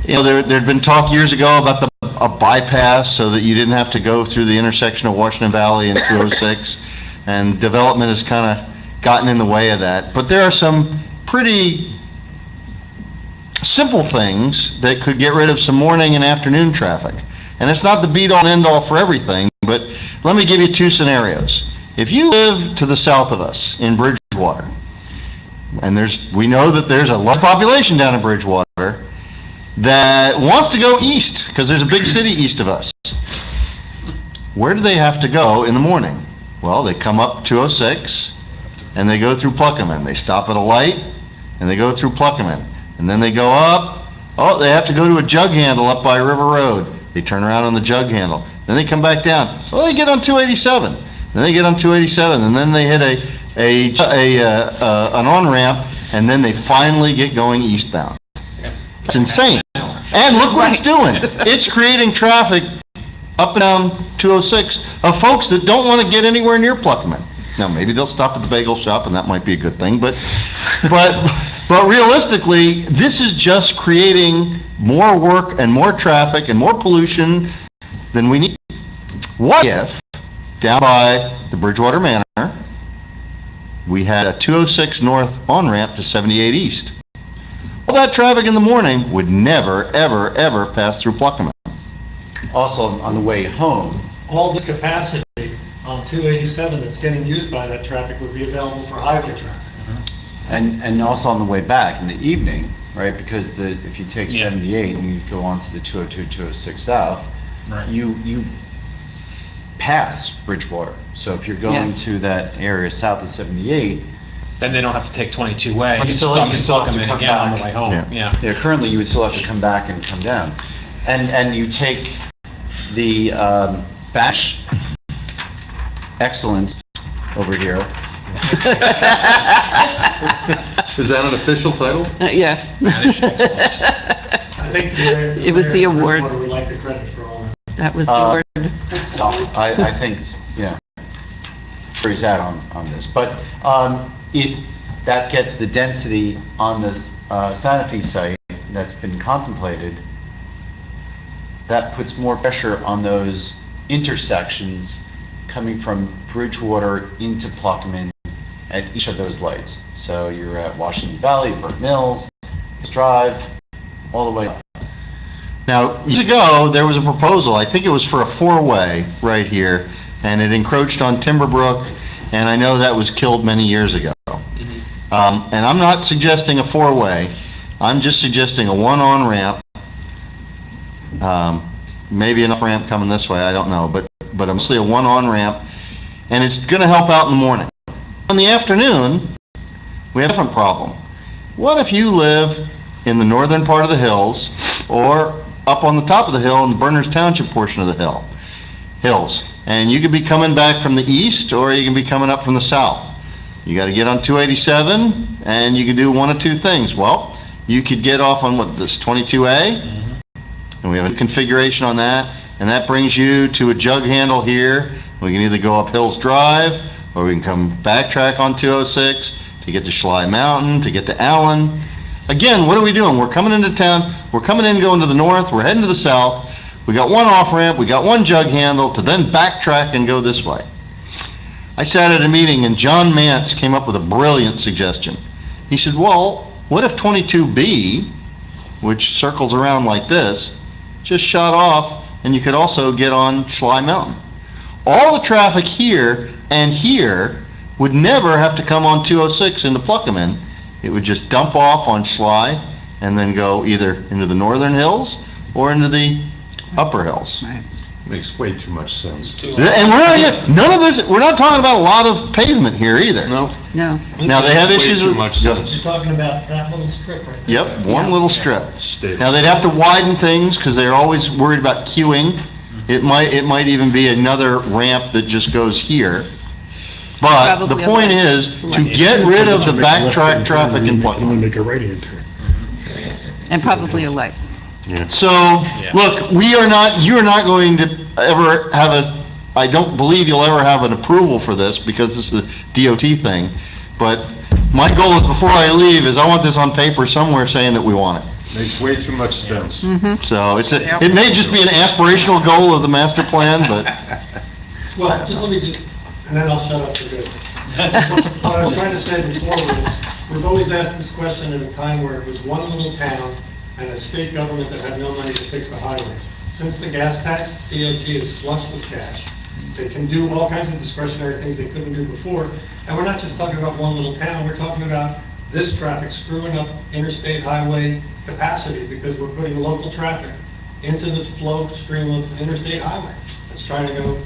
you know, there'd been talk years ago about a bypass so that you didn't have to go through the intersection of Washington Valley and 206, and development has kind of gotten in the way of that. But there are some pretty simple things that could get rid of some morning and afternoon traffic. And it's not the be-all and end-all for everything, but let me give you two scenarios. If you live to the south of us in Bridgewater, and we know that there's a large population down in Bridgewater that wants to go east, because there's a big city east of us. Where do they have to go in the morning? Well, they come up 206, and they go through Pluckerman. They stop at a light, and they go through Pluckerman. And then they go up, they have to go to a jug handle up by River Road. They turn around on the jug handle. Then they come back down. Well, they get on 287. Then they get on 287, and then they hit an on-ramp, and then they finally get going eastbound. It's insane. And look what it's doing. It's creating traffic up and down 206 of folks that don't want to get anywhere near Pluckerman. Now, maybe they'll stop at the bagel shop, and that might be a good thing, but realistically, this is just creating more work and more traffic and more pollution than we need. What if, down by the Bridgewater Manor, we had a 206 north on-ramp to 78 east? All that traffic in the morning would never, ever, ever pass through Pluckerman. Also, on the way home, All this capacity on 287 that's getting used by that traffic would be available for highway traffic. and also on the way back in the evening, right? Because if you take 78 and you go on to the 202, 206 south, you pass Bridgewater. So if you're going to that area south of 78, then they don't have to take 22-way. you still have to come again on back. the way home. Yeah. Yeah, currently you would still have to come back and come down. And you take the Bash Excellence over here. Is that an official title? Yes. I think It was the award. Bridgewater would like the credit for all that. That was the award. I think, where he's at on this. But if that gets the density on this Santa Fe site that's been contemplated, that puts more pressure on those intersections coming from Bridgewater into Pluckerman at each of those lights. So you're at Washington Valley, Burnt Mills, Drive, all the way up. Now, years ago, there was a proposal, I think it was for a four-way right here, and it encroached on Timberbrook, and I know that was killed many years ago. And I'm not suggesting a four-way, I'm just suggesting a one-on ramp. Maybe an off-ramp coming this way, I don't know, but mostly a one-on ramp, and it's gonna help out in the morning. In the afternoon, we have a different problem. What if you live in the northern part of the hills, or up on the top of the hill in the Berners Township portion of the hills, and you could be coming back from the east, or you can be coming up from the south. You got to get on 287, and you can do one of two things. Well, you could get off on this 22A, and we have a configuration on that, and that brings you to a jug handle here. We can either go up Hills Drive, or we can come backtrack on 206 to get to Schley Mountain, to get to Allen. Again, what are we doing? We're coming into town, we're coming in going to the north, we're heading to the south, we got one off-ramp, we got one jug handle to then backtrack and go this way. I sat at a meeting and John Mantz came up with a brilliant suggestion. He said, well, what if 22B, which circles around like this, just shut off, and you could also get on Schley Mountain. All the traffic here and here would never have to come on 206 into Pluckerman. It would just dump off on Schley and then go either into the northern hills or into the upper hills. Makes way too much sense. And none of this, we're not talking about a lot of pavement here either. No. No. Now, they have issues Way with... too much sense. You're talking about that little strip right there. Yep, one little strip. Stay. Now, they'd have to widen things because they're always worried about queuing. It might even be another ramp that just goes here. But the Probably a point light. is to get rid of the backtrack traffic in You Pluckerman. want to make a right-hand turn. And probably a light. So, look, you're not going to ever have I don't believe you'll ever have an approval for this because this is a DOT thing. But my goal is before I leave is I want this on paper somewhere saying that we want it. Makes way too much sense. So it may just be an aspirational goal of the master plan, but Well, just let me do, and then I'll shut up for good. What I was trying to say before was, we've always asked this question at a time where it was one little town and a state government that had no money to fix the highways. Since the gas tax, DOT is flush with cash. They can do all kinds of discretionary things they couldn't do before. And we're not just talking about one little town, we're talking about this traffic screwing up interstate highway capacity because we're putting local traffic into the flow stream of interstate highway. It's trying to go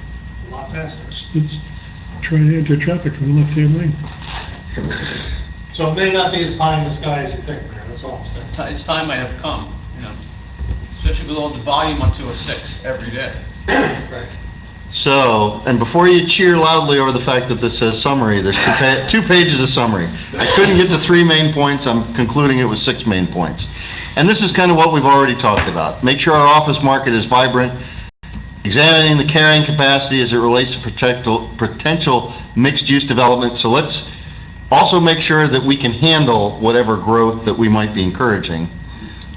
a lot faster. Let's try to enter traffic from the left-hand lane. So it may not be as pie in the sky as you think, man, that's all I'm saying. It's time I have come, especially with all the volume on 206 every day. Right. so, and before you cheer loudly over the fact that this says summary, there's two pages of summary. I couldn't get to 3 main points, I'm concluding it was 6 main points. And this is kind of what we've already talked about. Make sure our office market is vibrant, examining the carrying capacity as it relates to potential mixed-use development. So let's also make sure that we can handle whatever growth that we might be encouraging.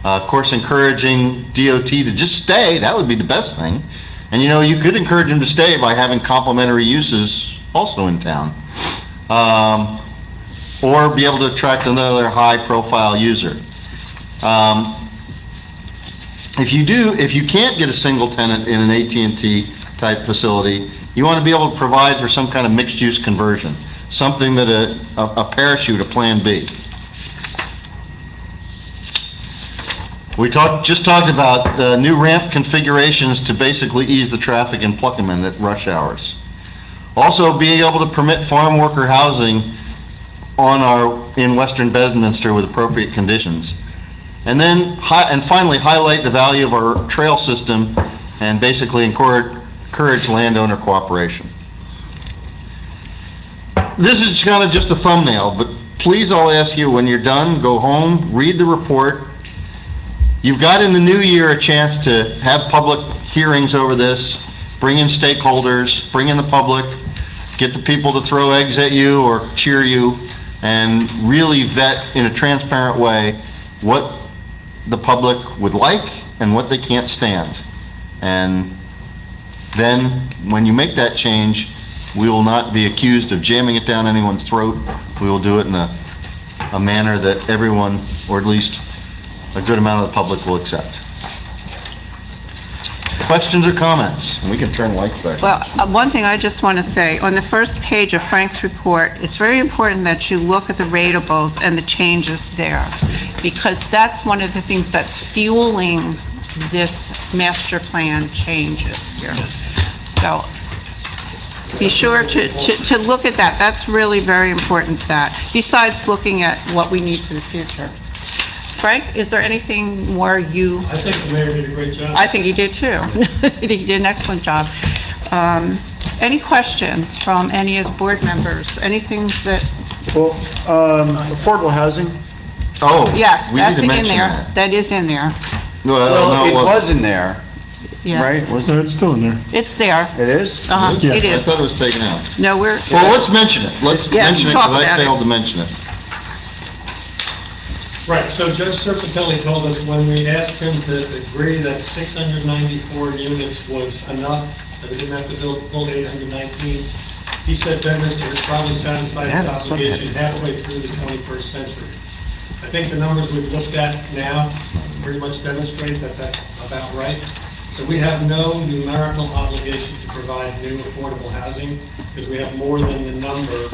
Of course, encouraging DOT to just stay, that would be the best thing. And you could encourage them to stay by having complementary uses also in town. Or be able to attract another high-profile user. If you can't get a single tenant in an AT&T type facility, you want to be able to provide for some kind of mixed-use conversion, something that a parachute, a plan B. We just talked about new ramp configurations to basically ease the traffic in Pluckerman at rush hours. Also, being able to permit farm worker housing in Western Bedminster with appropriate conditions. And then, finally, highlight the value of our trail system and basically encourage landowner cooperation. This is kind of just a thumbnail, but please, I'll ask you, when you're done, go home, read the report. You've got in the new year a chance to have public hearings over this, bring in stakeholders, bring in the public, get the people to throw eggs at you or cheer you, and really vet in a transparent way what the public would like and what they can't stand. And then, when you make that change, we will not be accused of jamming it down anyone's throat. We will do it in a manner that everyone, or at least a good amount of the public, will accept. Questions or comments? And we can turn lights back. Well, one thing I just want to say, on the first page of Frank's report, it's very important that you look at the ratables and the changes there, because that's one of the things that's fueling this master plan changes here. So be sure to look at that. That's really very important, that, besides looking at what we need for the future. Frank, is there anything more you... I think the mayor did a great job. I think he did too. He did an excellent job. Any questions from any of the board members? Anything that... Well, affordable housing. Oh, Yes, we need that's to in mention there. that. That is in there. Well, it no, was in there, Yeah. right? No, it's still in there. It's there. It is? Uh-huh, Yeah. it I is. thought it was taken out. No, we're... Well, let's mention it. Let's Yeah, mention it talk because I about it. failed to mention it. Right, so Judge Serpatelli told us when we asked him to agree that 694 units was enough, that we didn't have to build 819, he said Bedminster has probably satisfied Yeah, its that's obligation halfway through the 21st century. I think the numbers we've looked at now pretty much demonstrate that that's about right. So we have no numerical obligation to provide new affordable housing because we have more than the number.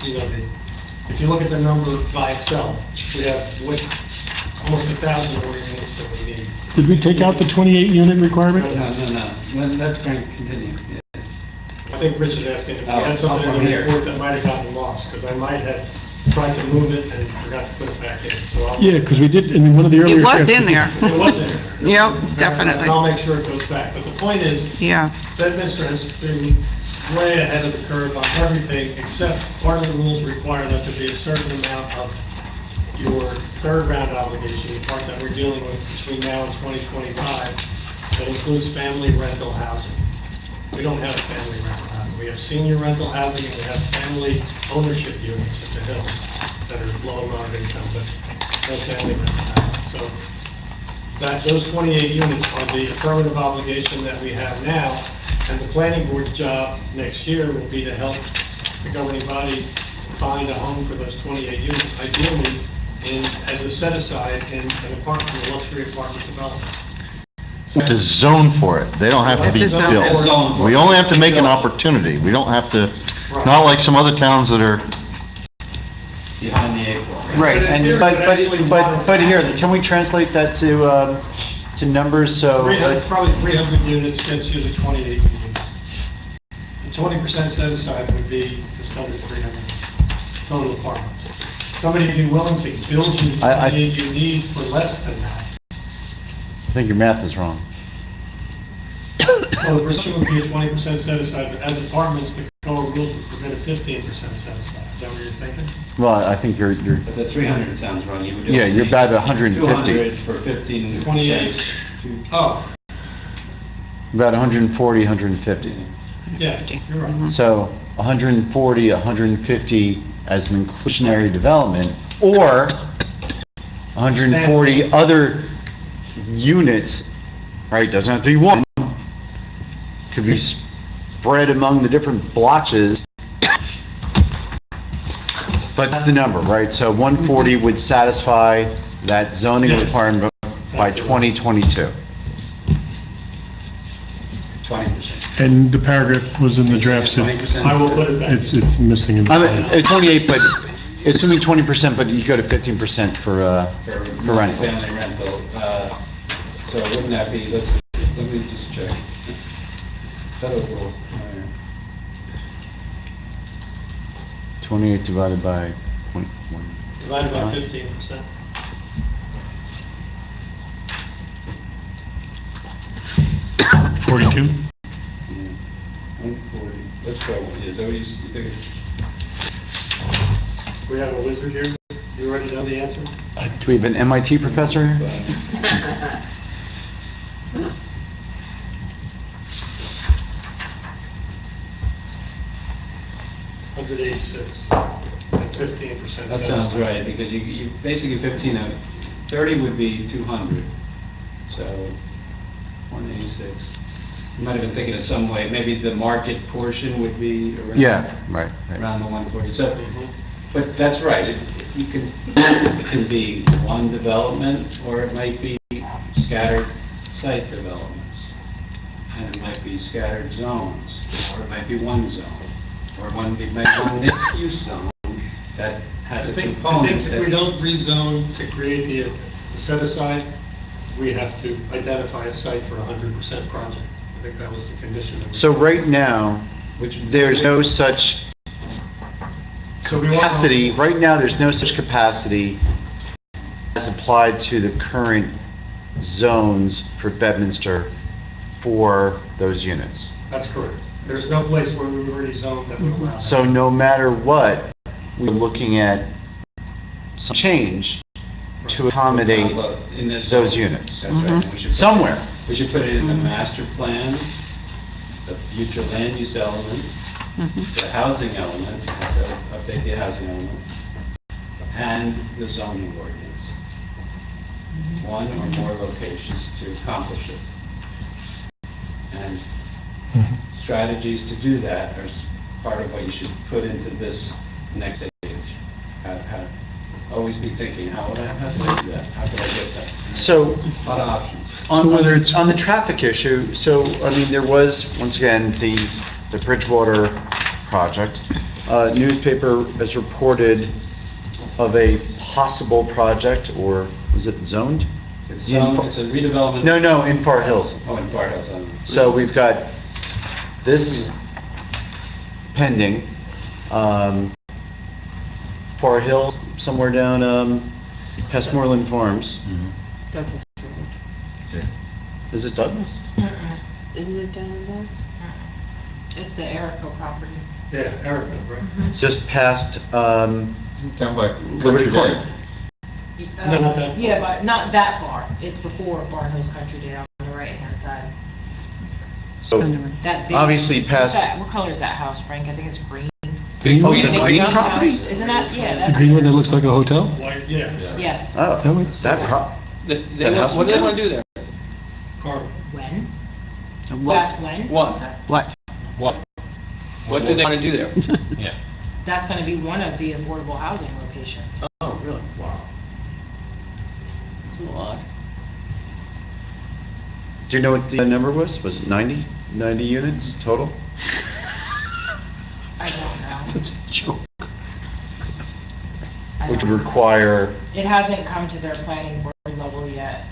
If you look at the number by itself, we have almost 1,000 more units than we need. Did we take out the 28 unit requirement? No, let Frank continue. Yeah. I think Rich is asking if we Oh, had something from in the here. report that might have gotten lost, because I might have tried to move it and forgot to put it back in, so I'll... Yeah, because we did, in one of the earlier... It was drafts- in there. It was in there. Yep, And definitely. I'll make sure it goes back, but the point is, Yeah. Bedminster has been way ahead of the curve on everything, except part of the rules require that there be a certain amount of your third round obligation, the part that we're dealing with between now and 2025, that includes family rental housing. We don't have family rental housing. We have senior rental housing and we have family ownership units at the Hills that are low amount of income, but no family rental housing. So those 28 units are the affirmative obligation that we have now, and the planning board's job next year will be to help the governing body find a home for those 28 units, ideally as a set-aside in an apartment, a luxury apartment development. To zone for it. They don't have to be Zone built. for it. We only have to make an opportunity. We don't have to, not like some other towns that are, Behind the eight ball. Right, But and, here, but here, can we translate that to numbers, so? Probably 300 units gets you the 28 units. The 20% set aside would be just under 300 total apartments. Somebody would be willing to build you the I 28 you need for less than that. I think your math is wrong. Well, the presumption would be a 20% set aside, but as apartments, the code rules would permit a 15% set aside. Is that what you're thinking? Well, I think you're, But the 300 sounds wrong. You would do yeah, you're about 150. 200 for 15%. 28. Oh, About 140, 150. yeah, you're right. So 140, 150 as an inclusionary development, or 140 other units, right, doesn't have to be one, could be spread among the different blotches, but that's the number, right? So 140 would satisfy that zoning Yes. requirement by 2022. 20%. And the paragraph was in the draft, so 20%. I will put it back. it's missing in the... I mean, it's 28, but assuming 20%, but you go to 15% for rental. Family rental, so wouldn't that be, let me just check. That was a little higher. 28 divided by 0.1. Divided by 15%. Yeah, 42? 140, let's go, is that what you think? We have a wizard here. You already know the answer? Do we have an MIT professor here? $186 and 15%. That sounds right, because you basically 15 out, 30 would be 200, so 186. You might have been thinking of some way, maybe the market portion would be around. Yeah, right. Around the 140, so, but that's right, it can be one development, or it might be scattered site developments, and it might be scattered zones, or it might be one zone, or one mixed-use zone that has a I think component if we that... don't rezone to create the set-aside, we have to identify a site for a 100% project. I think that was the condition. that we- So right now, there's no such So we want- capacity, right now, there's no such capacity as applied to the current zones for Bedminster for those units. That's correct. There's no place where we've already zoned that would allow that. So no matter what, we're looking at some change to accommodate In this those zone. Units. That's right. We should put- Somewhere. We should put it in the master plan, the future land use element, the housing element, update the housing element, and the zoning ordinance. One or more locations to accomplish it. And strategies to do that are part of what you should put into this next stage. always be thinking, how would I have to do that? How could I get that? So, A lot of options. on the traffic issue, so, I mean, there was, once again, the Bridgewater project. Newspaper has reported of a possible project, or was it zoned? It's a redevelopment. No, in Far Hills. Oh, in Far Hills. So we've got this pending, Far Hills, somewhere down, past Moreland Farms. Douglas Road. Is it Douglas? Isn't it down there? It's the Erico property. Yeah, Erica, right? It's just past, Down by Liberty Country Court. Day. No, not that far. Yeah, but not that far. It's before Far Hills Country Day on the right-hand side. So, That big. obviously past, What color is that house, Frank? I think it's green. Green? Oh, the It's a green young property? house. Isn't that, yeah, The that's. green one that looks like a hotel? White, yeah. Yes. oh, That one? That house What do they want to do there? Carver. When? What? That's when? What? What? What do they want to do there? That's gonna be one of the affordable housing locations. Oh, really? Wow. That's a lot. do you know what the number was? Was it 90? 90 units total? I don't know. Such a joke. I Which don't would know. require, It hasn't come to their planning board level yet.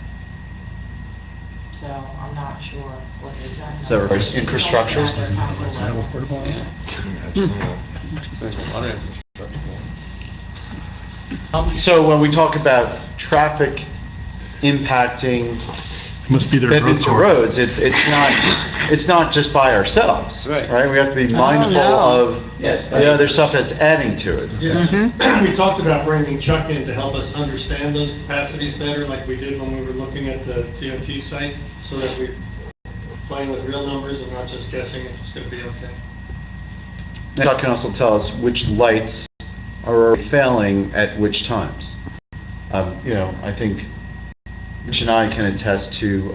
So I'm not sure what the exact. So number requires is. infrastructure? It's only at their council level. There's a lot of infrastructure. so when we talk about traffic impacting Must be their growth Bedminster corridor. roads, it's not just by ourselves, Right. right? We have to be mindful no. of Yes. the other stuff that's adding to it. Yeah. We talked about bringing Chuck in to help us understand those capacities better, like we did when we were looking at the TOT site, so that we're playing with real numbers and not just guessing if it's gonna be okay. Chuck can also tell us which lights are failing at which times. You know, I think Rich and I can attest to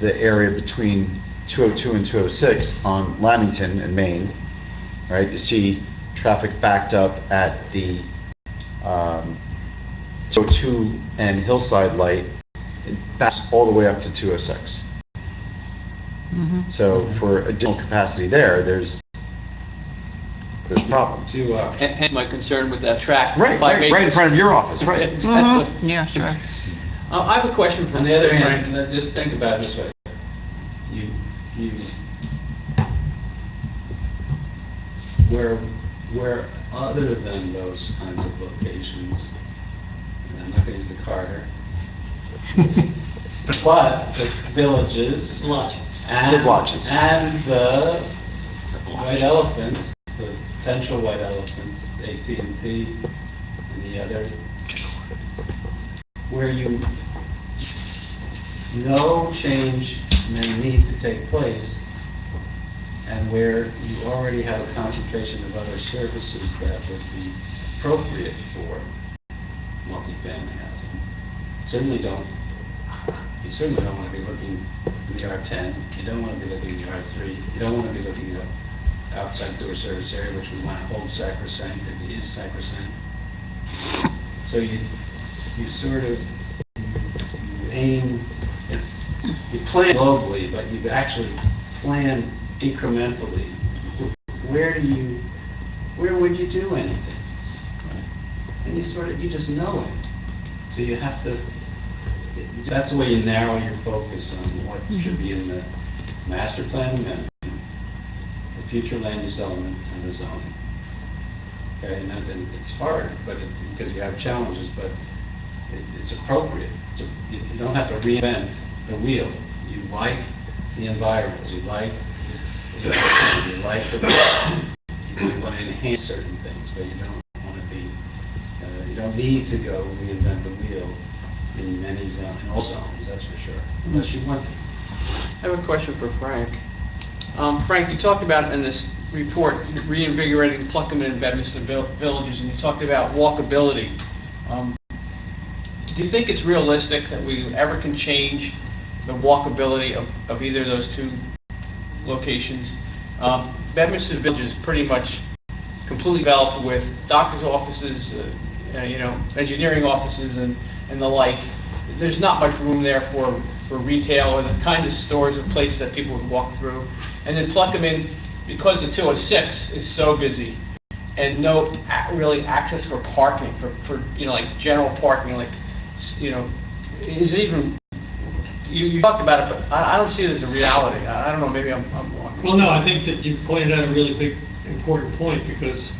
the area between 202 and 206 on Lamington and Main, right? You see traffic backed up at the 202 and Hillside light, it backs all the way up to 206. So for additional capacity there, there's problems. Hence my concern with that track. Right in acres. front of your office, right. Exactly. Yeah, sure. I have a question On from the other Frank. hand, just think about it this way. You, where other than those kinds of locations, and I'm not gonna use the Carter, but the villages. And, The lodges. And the white elephants, the potential white elephants, AT&T and the other, where you no change may need to take place, and where you already have a concentration of other services that would be appropriate for multifamily housing. You certainly don't want to be looking in the R10, you don't want to be looking in the R3, you don't want to be looking at outside sewer service area, which we want to hold sacrosanct, if it is sacrosanct. So you sort of, you aim, you plan globally, but you actually plan incrementally. Where would you do anything? And you just know it. So you have to, that's the way you narrow your focus on what should be in the master plan amendment, the future land use element, and the zoning. Okay, and it's hard, but because you have challenges, but it's appropriate. You don't have to reinvent the wheel. You like the environment, you like the you want to enhance certain things, but you don't want to be, you don't need to go reinvent the wheel in many zones, in all zones, that's for sure, unless you want to. I have a question for Frank. Frank, you talked about in this report, reinvigorating Pluckham and Bedminster villages, and you talked about walkability. Do you think it's realistic that we ever can change the walkability of either of those two locations? Bedminster Village is pretty much completely developed with doctor's offices, engineering offices and the like. There's not much room there for retail or the kind of stores or places that people would walk through. And then Pluckerman, because the 206 is so busy and no really access for parking, for like general parking, like, is even, you talked about it, but I don't see it as a reality. I don't know, maybe I'm wrong. Well, no, I think that you pointed out a really big, important point, because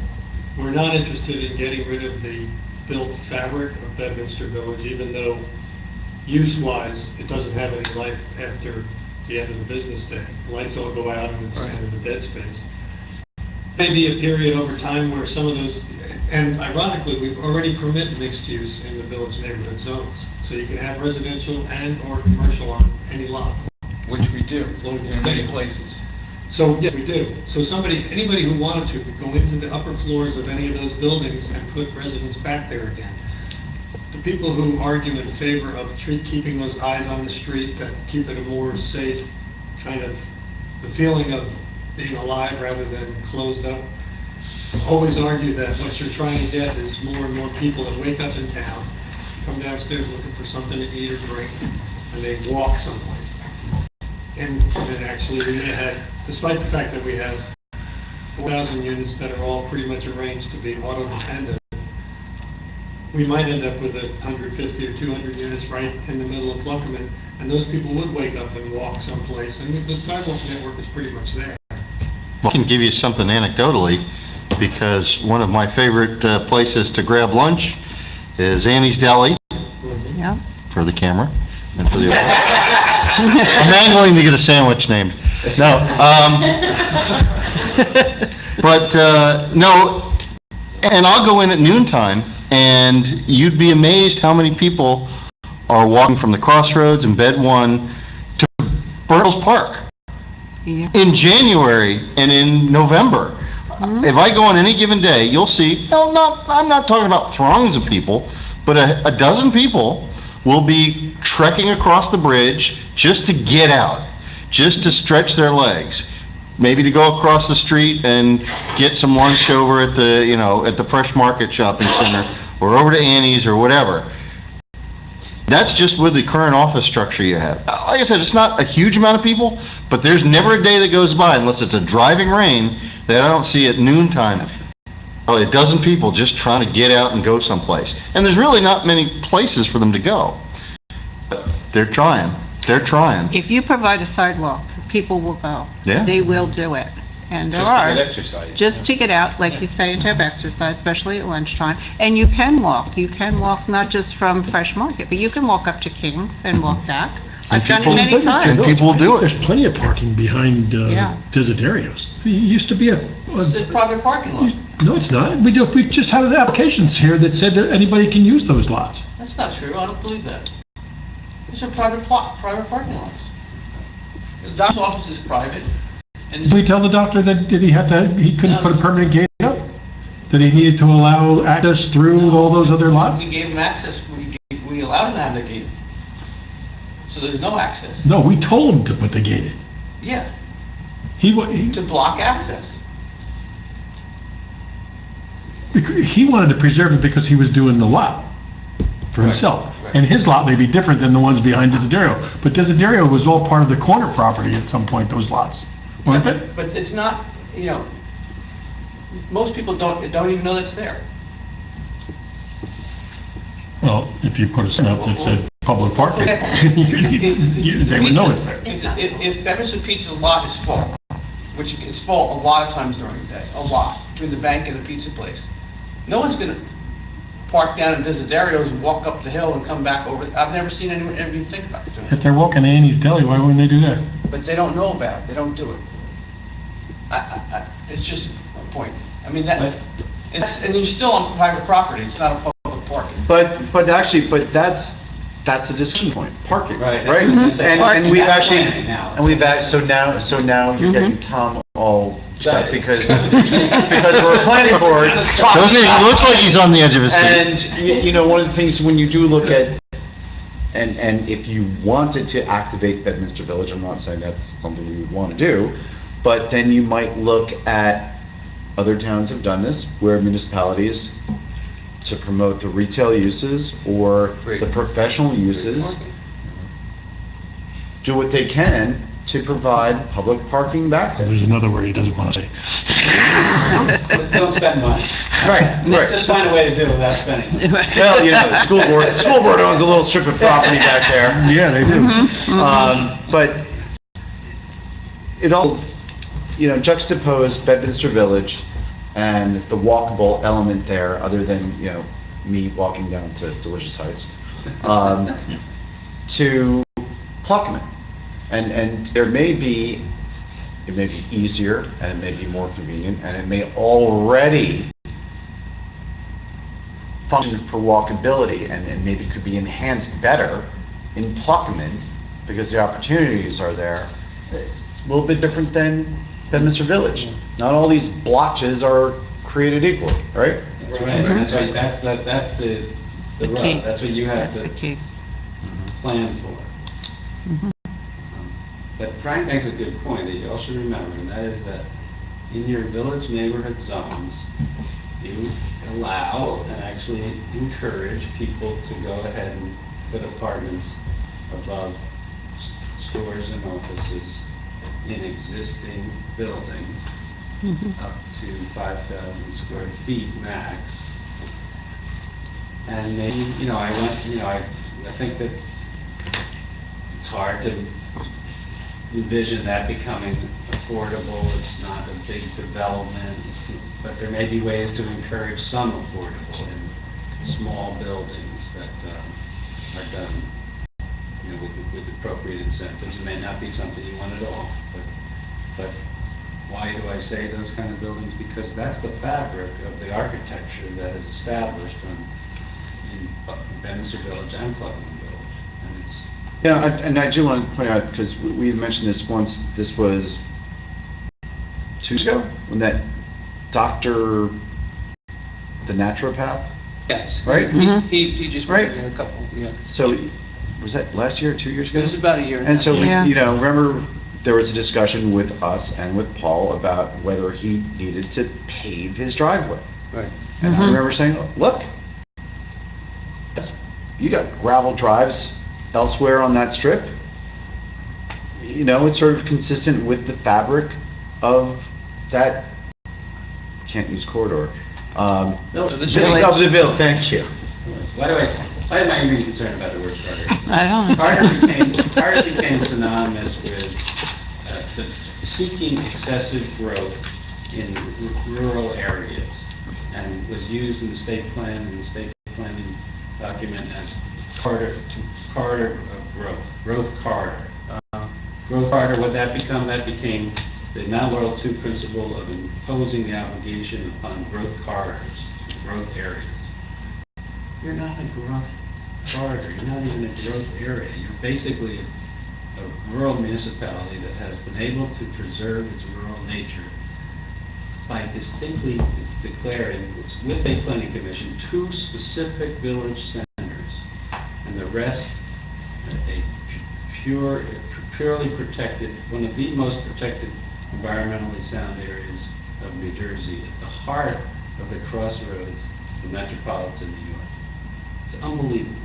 we're not interested in getting rid of the built fabric of Bedminster Village, even though use-wise, it doesn't have any life after the end of the business day. Lights all go out and it's kind of a dead space. Maybe a period over time where some of those, and ironically, we've already permitted mixed use in the village neighborhood zones. So you can have residential and or commercial on any lot. Which we do, As long as it's in many big. places. So, yes, we do. So anybody who wanted to could go into the upper floors of any of those buildings and put residents back there again. The people who argue in favor of keeping those eyes on the street, that keep it a more safe, kind of, the feeling of being alive rather than closed up, always argue that what you're trying to get is more and more people that wake up in town, come downstairs looking for something to eat or drink, and they walk someplace. And actually, we may have, despite the fact that we have 4,000 units that are all pretty much arranged to be auto-dependent, we might end up with 150 or 200 units right in the middle of Pluckerman, and those people would wake up and walk someplace, and the sidewalk network is pretty much there. I can give you something anecdotally, because one of my favorite places to grab lunch is Annie's Deli, Yeah. for the camera, and for the I'm angling to get a sandwich named. No, but, no, and I'll go in at noontime, and you'd be amazed how many people are walking from the Crossroads and Bed 1 to Burles Park Yeah. in January and in November. If I go on any given day, you'll see, I'm not talking about throngs of people, but a dozen people will be trekking across the bridge just to get out, just to stretch their legs, maybe to go across the street and get some lunch over at the, at the Fresh Market Shopping Center, or over to Annie's or whatever. That's just with the current office structure you have. Like I said, it's not a huge amount of people, but there's never a day that goes by, unless it's a driving rain, that I don't see at noontime probably a dozen people just trying to get out and go someplace. And there's really not many places for them to go. But they're trying. They're trying. If you provide a sidewalk, people will go. Yeah. They will do it. And there Just are. to get exercise. Just to get out, like you say, to have exercise, especially at lunchtime. And you can walk. You can walk not just from Fresh Market, but you can walk up to King's and walk back. I've done it many times. And people do it. There's plenty of parking behind Yeah. Desiderios. It used to be It's the private parking lot. no, it's not. We just had the applications here that said that anybody can use those lots. That's not true, I don't believe that. These are private parking lots. The doctor's office is private, and Did we tell the doctor that he couldn't put a permanent gate up? That he needed to allow access through all those other lots? we gave him access, we allowed him to have the gate. So there's no access. No, we told him to put the gate in. Yeah, He to block access. wanted to preserve it because he was doing the lot for himself. right. And his lot may be different than the ones behind Desiderio. But Desiderio was all part of the corner property at some point, those lots, weren't they? But it's not, most people don't even know that's there. Well, if you put a sign up that said public parking, If they would know it's there. If Bedminster Pizza lot is full, which is full a lot of times during the day, a lot, between the bank and the pizza place, no one's gonna park down in Desiderios and walk up the hill and come back over. I've never seen anyone even think about it. If they're walking to Annie's Deli, why wouldn't they do that? But they don't know about it, they don't do it. It's just a point. I mean, and you're still on private property, it's not a public parking. But actually, that's a discussion point, parking, Right. right? Mhm. And we've That's actually, planning now. and we've act, so now you're getting Tom all upset because we're a planning board. Doesn't he? He looks like he's on the edge of his seat. And, one of the things, when you do look at, and if you wanted to activate Bedminster Village, I'm not saying that's something we would want to do, but then you might look at, other towns have done this, where municipalities to promote the retail uses or the professional uses, do what they can to provide public parking back there. There's another word he doesn't want to say. Just don't spend money. Right, Just find a way to do it without spending money. Well, you know, the school board owns a little strip of property back there. Yeah, they do. But it all, you know, juxtapose Bedminster Village and the walkable element there, other than, you know, me walking down to Delicious Heights, to Pluckman. And there may be, it may be easier, and it may be more convenient, and it may already function for walkability, and maybe could be enhanced better in Pluckman, because the opportunities are there. A little bit different than Bedminster Village. Not all these blotches are created equally, right? That's right, that's right, that's the rub, that's what you have That's the to key. plan for. But Frank makes a good point that you all should remember, and that is that in your village neighborhood zones, you allow and actually encourage people to go ahead and put apartments above stores and offices in existing buildings up to 5,000 square feet max. And maybe, you know, I think that it's hard to envision that becoming affordable. It's not a big development, but there may be ways to encourage some affordable in small buildings that are done, you know, with appropriate incentives. It may not be something you want at all, but why do I say those kind of buildings? Because that's the fabric of the architecture that is established in Bedminster Village and Pluckman Village, and it's. Yeah, and I do want to point out, because we've mentioned this once, this was 2 years ago, when that doctor, the naturopath, Yes. right? He just Right. brought in a couple, yeah. So, was that last year or 2 years ago? It was about a year. And so, Yeah. you know, remember, there was a discussion with us and with Paul about whether he needed to pave his driveway. Right. And I remember saying, look, you got gravel drives elsewhere on that strip. You know, it's sort of consistent with the fabric of that, can't use corridor. No, Of the village, thank you. Why am I even concerned about the word Carter? I don't know. Carter became synonymous with seeking excessive growth in rural areas, and was used in the state plan and the state planning document as corridor of growth corridor. Growth corridor, what that become? That became the Mount Laurel 2 principle of imposing the obligation upon growth corridors, growth areas. You're not a growth corridor, you're not even a growth area. You're basically a rural municipality that has been able to preserve its rural nature by distinctly declaring, with a planning commission, 2 specific village centers, and the rest a purely protected, one of the most protected environmentally sound areas of New Jersey, at the heart of the crossroads of metropolitan New York. It's unbelievable.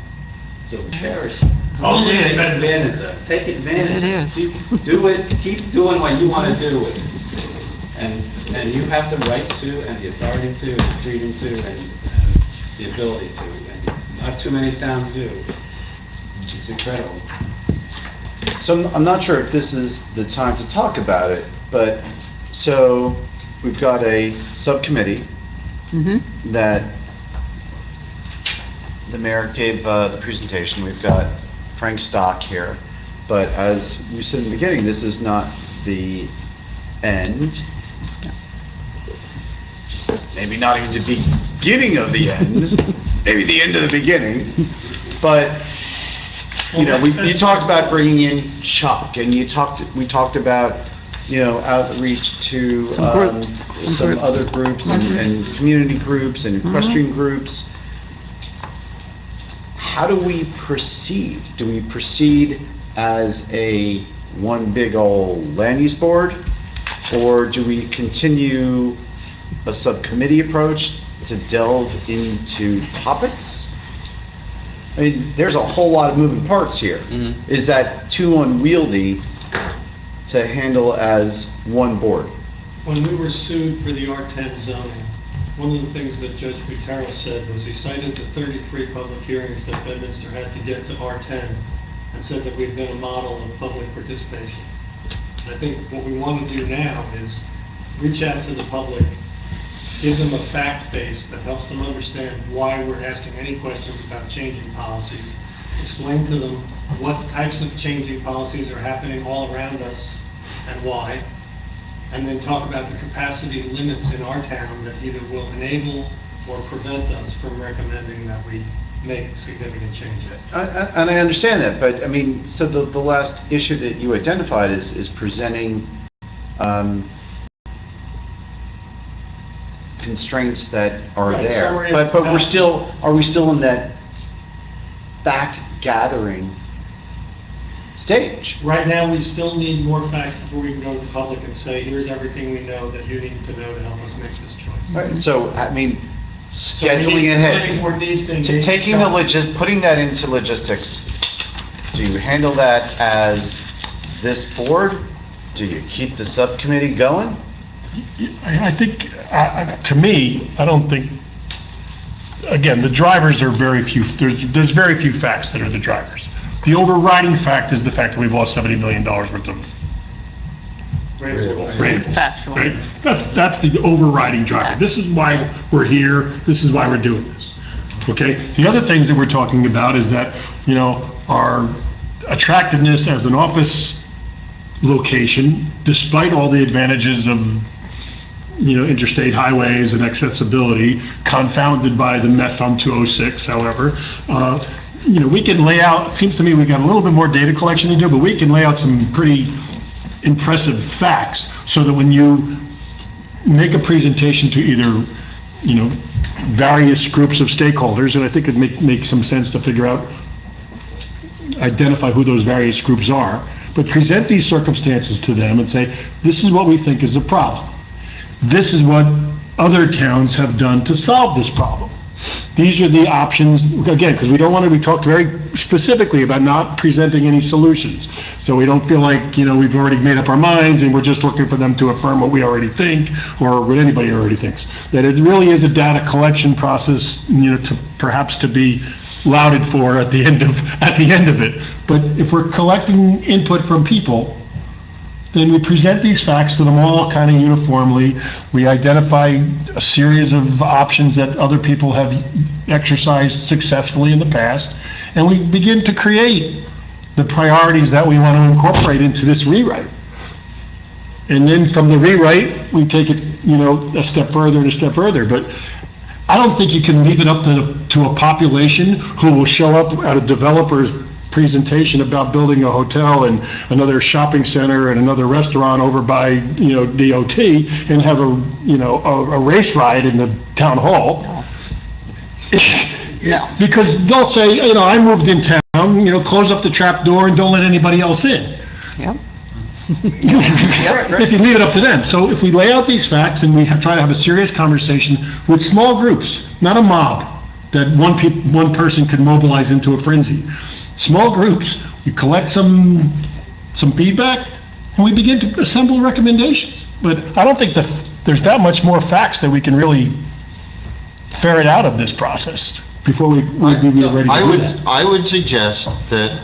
So cherish it. Take advantage of it. Take advantage. It is. Do it. Keep doing what you want to do with it. And you have the right to, and the authority to, and the freedom to, and the ability to. And not too many towns do. It's incredible. So I'm not sure if this is the time to talk about it, but so we've got a subcommittee that the mayor gave the presentation. We've got Frank Stock here, but as we said in the beginning, this is not the end. Maybe not even the beginning of the end, maybe the end of the beginning, but you know, you talked about bringing in Chuck, and we talked about, you know, outreach to some other groups and community groups and equestrian groups. How do we proceed? Do we proceed as a one big old land use board, or do we continue a subcommittee approach to delve into topics? I mean, there's a whole lot of moving parts here. Is that too unwieldy to handle as one board? When we were sued for the R10 zoning, one of the things that Judge Butero said was he cited the 33 public hearings that Bedminster had to get to R10 and said that we've been a model of public participation. And I think what we want to do now is reach out to the public, give them a fact base that helps them understand why we're asking any questions about changing policies, explain to them what types of changing policies are happening all around us and why, and then talk about the capacity limits in our town that either will enable or prevent us from recommending that we make significant changes. And I understand that, but I mean, so the last issue that you identified is presenting constraints that are Right, so there. we're in But we're capacity. still, are we still in that fact gathering stage? Right now, we still need more facts before we can go to the public and say, here's everything we know that you need to know to help us make this choice. Right, so, I mean, So we need- scheduling planning ahead, board needs to engage taking the staff. putting that into logistics, do you handle that as this board? Do you keep the subcommittee going? I think, to me, I don't think, again, the drivers are very few, there's very few facts that are the drivers. The overriding fact is the fact that we've lost $70 million worth of rate. Factual. Right? That's the overriding driver. This is why we're here, this is why we're doing this. Okay? The other things that we're talking about is that, you know, our attractiveness as an office location, despite all the advantages of, you know, interstate highways and accessibility, confounded by the mess on 206, however, you know, we can lay out, it seems to me we got a little bit more data collection to do, but we can lay out some pretty impressive facts so that when you make a presentation to either, you know, various groups of stakeholders, and I think it makes some sense to figure out, identify who those various groups are, but present these circumstances to them and say, this is what we think is a problem. This is what other towns have done to solve this problem. These are the options, again, because we don't want to, we talked very specifically about not presenting any solutions. So we don't feel like, you know, we've already made up our minds and we're just looking for them to affirm what we already think or what anybody already thinks. That it really is a data collection process, you know, to perhaps to be lauded for at the end of it. But if we're collecting input from people, then we present these facts to them all kind of uniformly. We identify a series of options that other people have exercised successfully in the past, and we begin to create the priorities that we want to incorporate into this rewrite. And then from the rewrite, we take it, you know, a step further and a step further. But I don't think you can leave it up to a population who will show up at a developer's presentation about building a hotel and another shopping center and another restaurant over by, you know, DOT and have a, you know, a race ride in the town hall. No. Because they'll say, you know, I moved in town, you know, close up the trap door and don't let anybody else in. Yep. If you leave it up to them. So if we lay out these facts and we try to have a serious conversation with small groups, not a mob that one person could mobilize into a frenzy. Small groups, we collect some feedback, and we begin to assemble recommendations. But I don't think there's that much more facts that we can really ferret out of this process before we'd be ready to do that. I would suggest that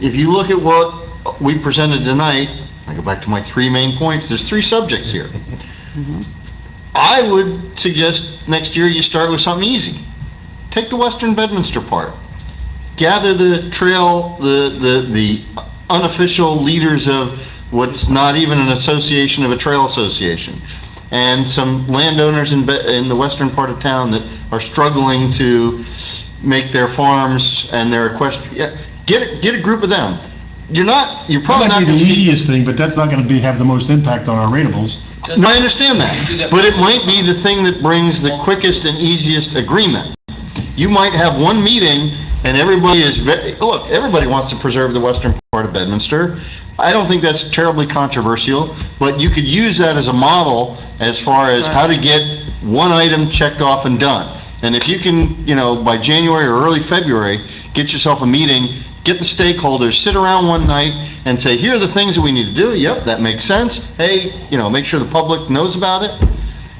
if you look at what we presented tonight, I go back to my three main points, there's three subjects here. I would suggest next year you start with something easy. Take the Western Bedminster part. Gather the trail, the unofficial leaders of what's not even an association of a trail association, and some landowners in the western part of town that are struggling to make their farms and their equestrian. Get a group of them. You're probably not That might be going the to see. easiest thing, but that's not going to have the most impact on our rateables. No, I understand that, but it might be the thing that brings the quickest and easiest agreement. You might have one meeting And everybody is, look, everybody wants to preserve the western part of Bedminster. I don't think that's terribly controversial, but you could use that as a model as far as how to get one item checked off and done. And if you can, by January or early February, get yourself a meeting, get the stakeholders, sit around one night and say, here are the things that we need to do. Yep, that makes sense. Hey, make sure the public knows about it.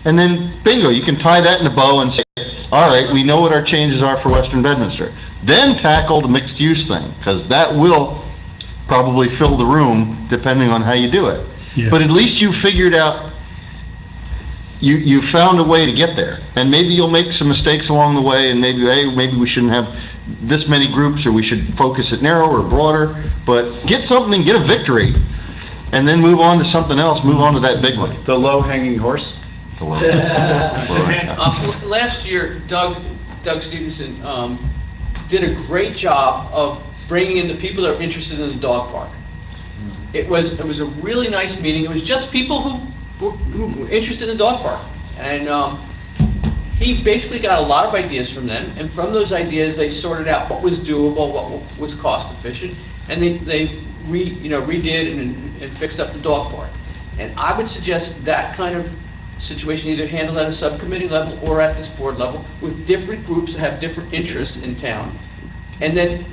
And then bingo, you can tie that in a bow and say, all right, we know what our changes are for Western Bedminster. Then tackle the mixed use thing, because that will probably fill the room depending on how you do it. Yeah. But at least you figured out, you found a way to get there. And maybe you'll make some mistakes along the way, and maybe we shouldn't have this many groups, or we should focus it narrower or broader, but get something, get a victory, and then move on to something else, move on to that big one. The low-hanging horse? Last year, Doug Stevenson did a great job of bringing in the people that are interested in the dog park. It was a really nice meeting. It was just people who were interested in the dog park. And he basically got a lot of ideas from them, and from those ideas, they sorted out what was doable, what was cost efficient, and they redid and fixed up the dog park. And I would suggest that kind of situation either handled at a subcommittee level or at this board level with different groups that have different interests in town. And then,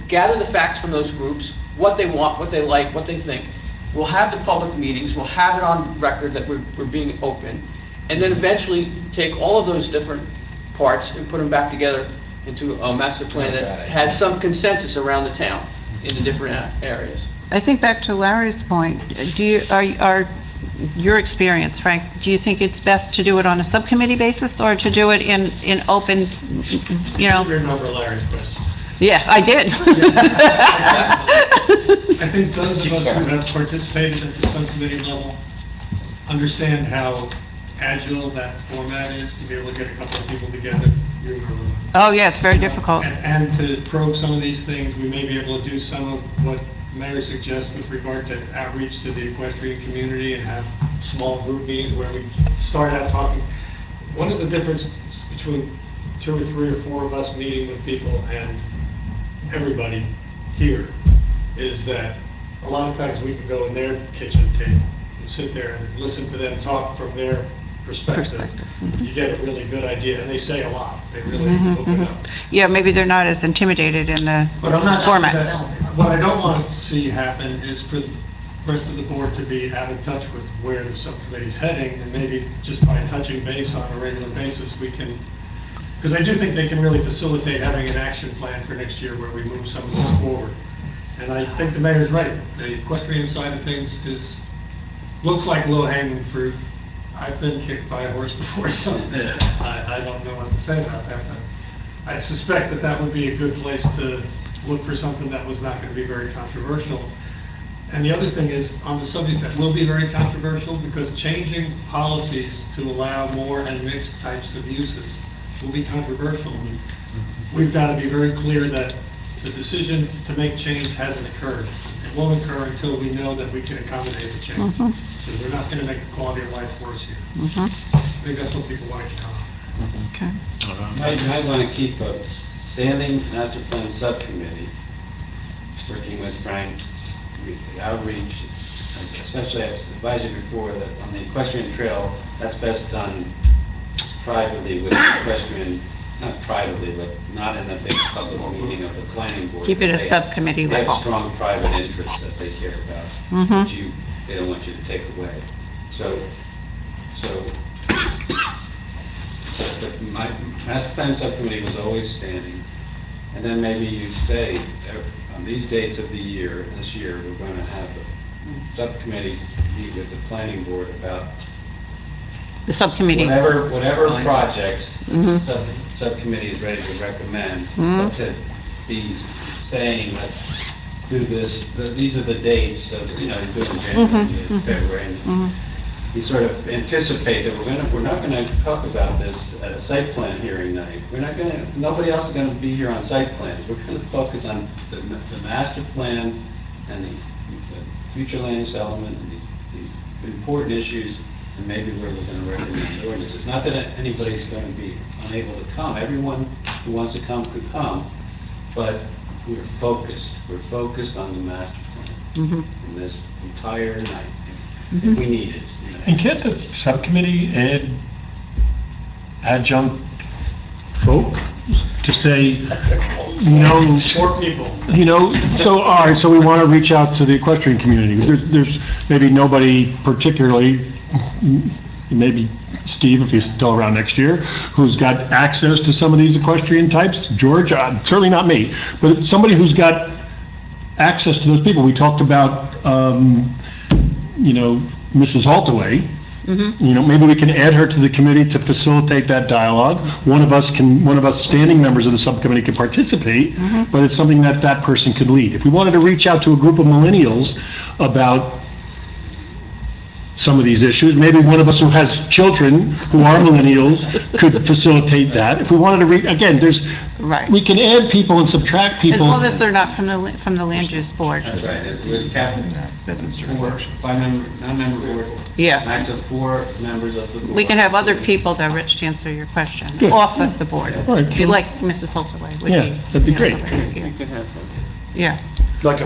gather the facts from those groups, what they want, what they like, what they think. We'll have the public meetings, we'll have it on record that we're being open, and then eventually take all of those different parts and put them back together into a master plan that has some consensus around the town in the different areas. I think back to Larry's point, your experience, Frank, do you think it's best to do it on a subcommittee basis or to do it in open, You remember Larry's question. Yeah, I did. I think those of us who have participated at the subcommittee level understand how agile that format is, to be able to get a couple of people together. Oh, yeah, it's very difficult. And to probe some of these things, we may be able to do some of what the mayor suggests with regard to outreach to the equestrian community and have small group meetings where we start out talking. One of the differences between 2 or 3 or 4 of us meeting with people and everybody here is that a lot of times we can go in their kitchen table and sit there and listen to them talk from their perspective. You get a really good idea, and they say a lot. They really open up. Yeah, maybe they're not as intimidated in the But I'm not format. What I don't want to see happen is for the rest of the board to be out of touch with where the subcommittee's heading, and maybe just by touching base on a regular basis, we can, because I do think they can really facilitate having an action plan for next year where we move some of this forward. And I think the mayor's right. The equestrian side of things looks like low-hanging fruit. I've been kicked by a horse before, so I don't know what to say about that, but I suspect that would be a good place to look for something that was not going to be very controversial. And the other thing is, on the subject that will be very controversial, because changing policies to allow more and mixed types of uses will be controversial. We've got to be very clear that the decision to make change hasn't occurred. It won't occur until we know that we can accommodate the change. Because we're not going to make the quality of life worse here. I think that's what people want to count on. Okay. You might want to keep a standing master plan subcommittee, working with Frank, outreach, especially I advised you before that on the equestrian trail, that's best done privately with equestrian, not privately, but not in the big public meeting of the planning board. Keep it a subcommittee They level. have strong private interests that they care about, that they don't want you to take away. So my master plan subcommittee was always standing, and then maybe you say, on these dates of the year, this year, we're going to have the subcommittee meet with the planning board about The subcommittee. whatever projects the subcommittee is ready to recommend, but to be saying, let's do this, these are the dates, so, you do it in January, February, and you sort of anticipate that we're not going to talk about this at a site plan hearing night. Nobody else is going to be here on site plans. We're going to focus on the master plan and the future land use element and these important issues, and maybe where we're going to recommend ordinances. Not that anybody's going to be unable to come. Everyone who wants to come could come, but we're focused on the master plan Mhm. in this entire night, if we need it. And can't the subcommittee add adjunct folk to say, Four people. so, all right, so we want to reach out to the equestrian community. There's maybe nobody particularly, maybe Steve, if he's still around next year, who's got access to some of these equestrian types. George, certainly not me, but somebody who's got access to those people. We talked about, Mrs. Haltaway. Maybe we can add her to the committee to facilitate that dialogue. One of us standing members of the subcommittee can participate, but it's something that that person could lead. If we wanted to reach out to a group of millennials about some of these issues, maybe one of us who has children who are millennials could facilitate that. If we wanted to again, Right. we can add people and subtract As people. long as they're not from the land use board. That's right, we're capping four, non-member board. Yeah. Max of 4 members of the board. We can have other people, though, Rich, to answer your question, off of the board. Right, If you like Mrs. Holdaway, would be. Yeah, that'd be great. Yeah, Like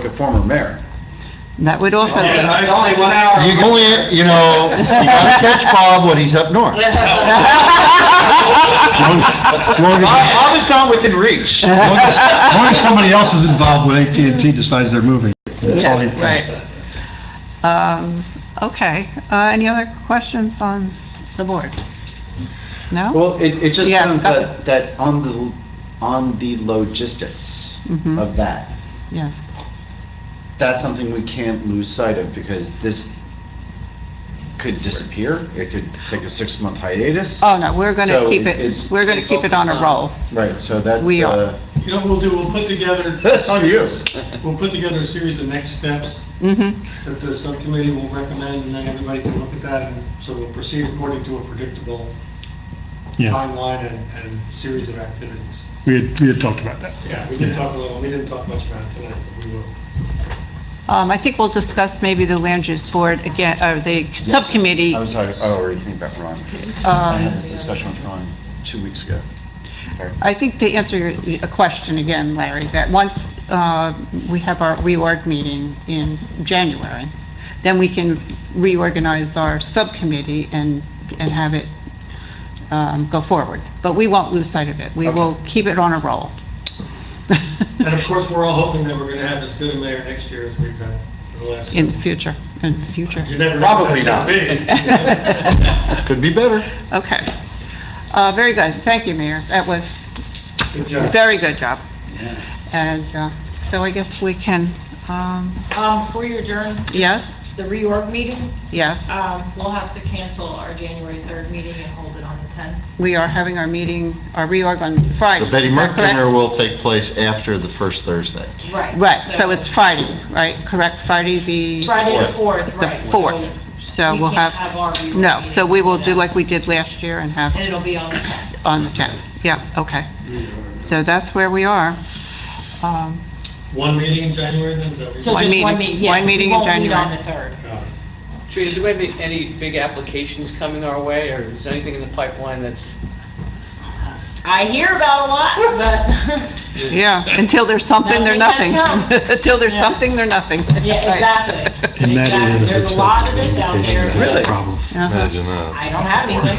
a former mayor. that would also be. It's only 1 hour. You only, you gotta catch Bob when he's up north. Bob is not within reach. As long as somebody else is involved when AT&T decides they're moving. That's all he- Right. Okay, any other questions on the board? No? Well, it just Yeah, sounds Scott. that on the logistics Mhm. of that, Yes. that's something we can't lose sight of, because this could disappear. It could take a 6-month hiatus. Oh, no, we're going to So keep it's- it, we're going to keep it on a roll. Right, so that's, We are. You know what we'll do, we'll put together. That's on you. We'll put together a series of next steps Mm-hmm, that the subcommittee will recommend, and then everybody can look at that, and so we'll proceed according to a predictable Yeah, timeline and series of activities. we had talked about that. Yeah, we didn't talk much about it tonight, but we will. I think we'll discuss maybe the land use board again, or the subcommittee. I was already thinking about Ron. I had this Um, discussion with Ron 2 weeks ago. I think to answer a question again, Larry, that once we have our reorg meeting in January, then we can reorganize our subcommittee and have it go forward. But we won't lose sight of it. We will keep it on a roll. And of course, we're all hoping that we're going to have as good a mayor next year as we've had for the last. In the future. You never know Probably what that's gonna be. Could be better. Okay. Very good. Thank you, Mayor. That was Good job. very good job. And so I guess we can, Before you adjourn, yes, the reorg meeting, yes. we'll have to cancel our January 3rd meeting and hold it on the 10th. We are having our meeting, our reorg on Friday. The Betty Is that Merck correct? dinner will take place after the first Thursday. Right. Right, so it's Friday, right? Correct, Friday the... Friday the 4th, The right. 4th. So we'll We can't have... our reorg No, so we will meeting do like we did last year and have And it'll be on the 10th. on the 10th. Yeah, okay. So that's where we are. One meeting in January then? Is that what you're So One just meeting. one meeting, yeah. One meeting in We won't meet January. on the 3rd. saying? Trina, do we have any big applications coming our way, or is there anything in the pipeline that's... I hear about a lot, but, Yeah, until there's something, there's nothing. Nothing has come. Until there's Yeah. something, there's nothing. yeah, exactly. And that in and of There's a itself lot of is this out indication there. of a problem. Uh-huh. I don't have anything.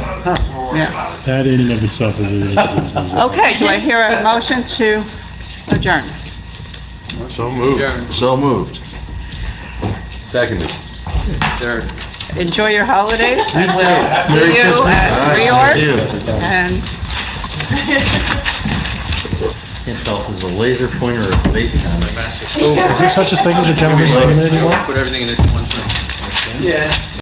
Yeah. That in and of itself is an indication. Okay, do I hear a motion to adjourn? So moved. So moved. Seconded. They're Enjoy your holidays, and we'll see you at reorg. And Can't tell if it's a laser pointer or a vape pen. Is there such a thing as a general meeting anymore? put everything in this one thing. Yeah.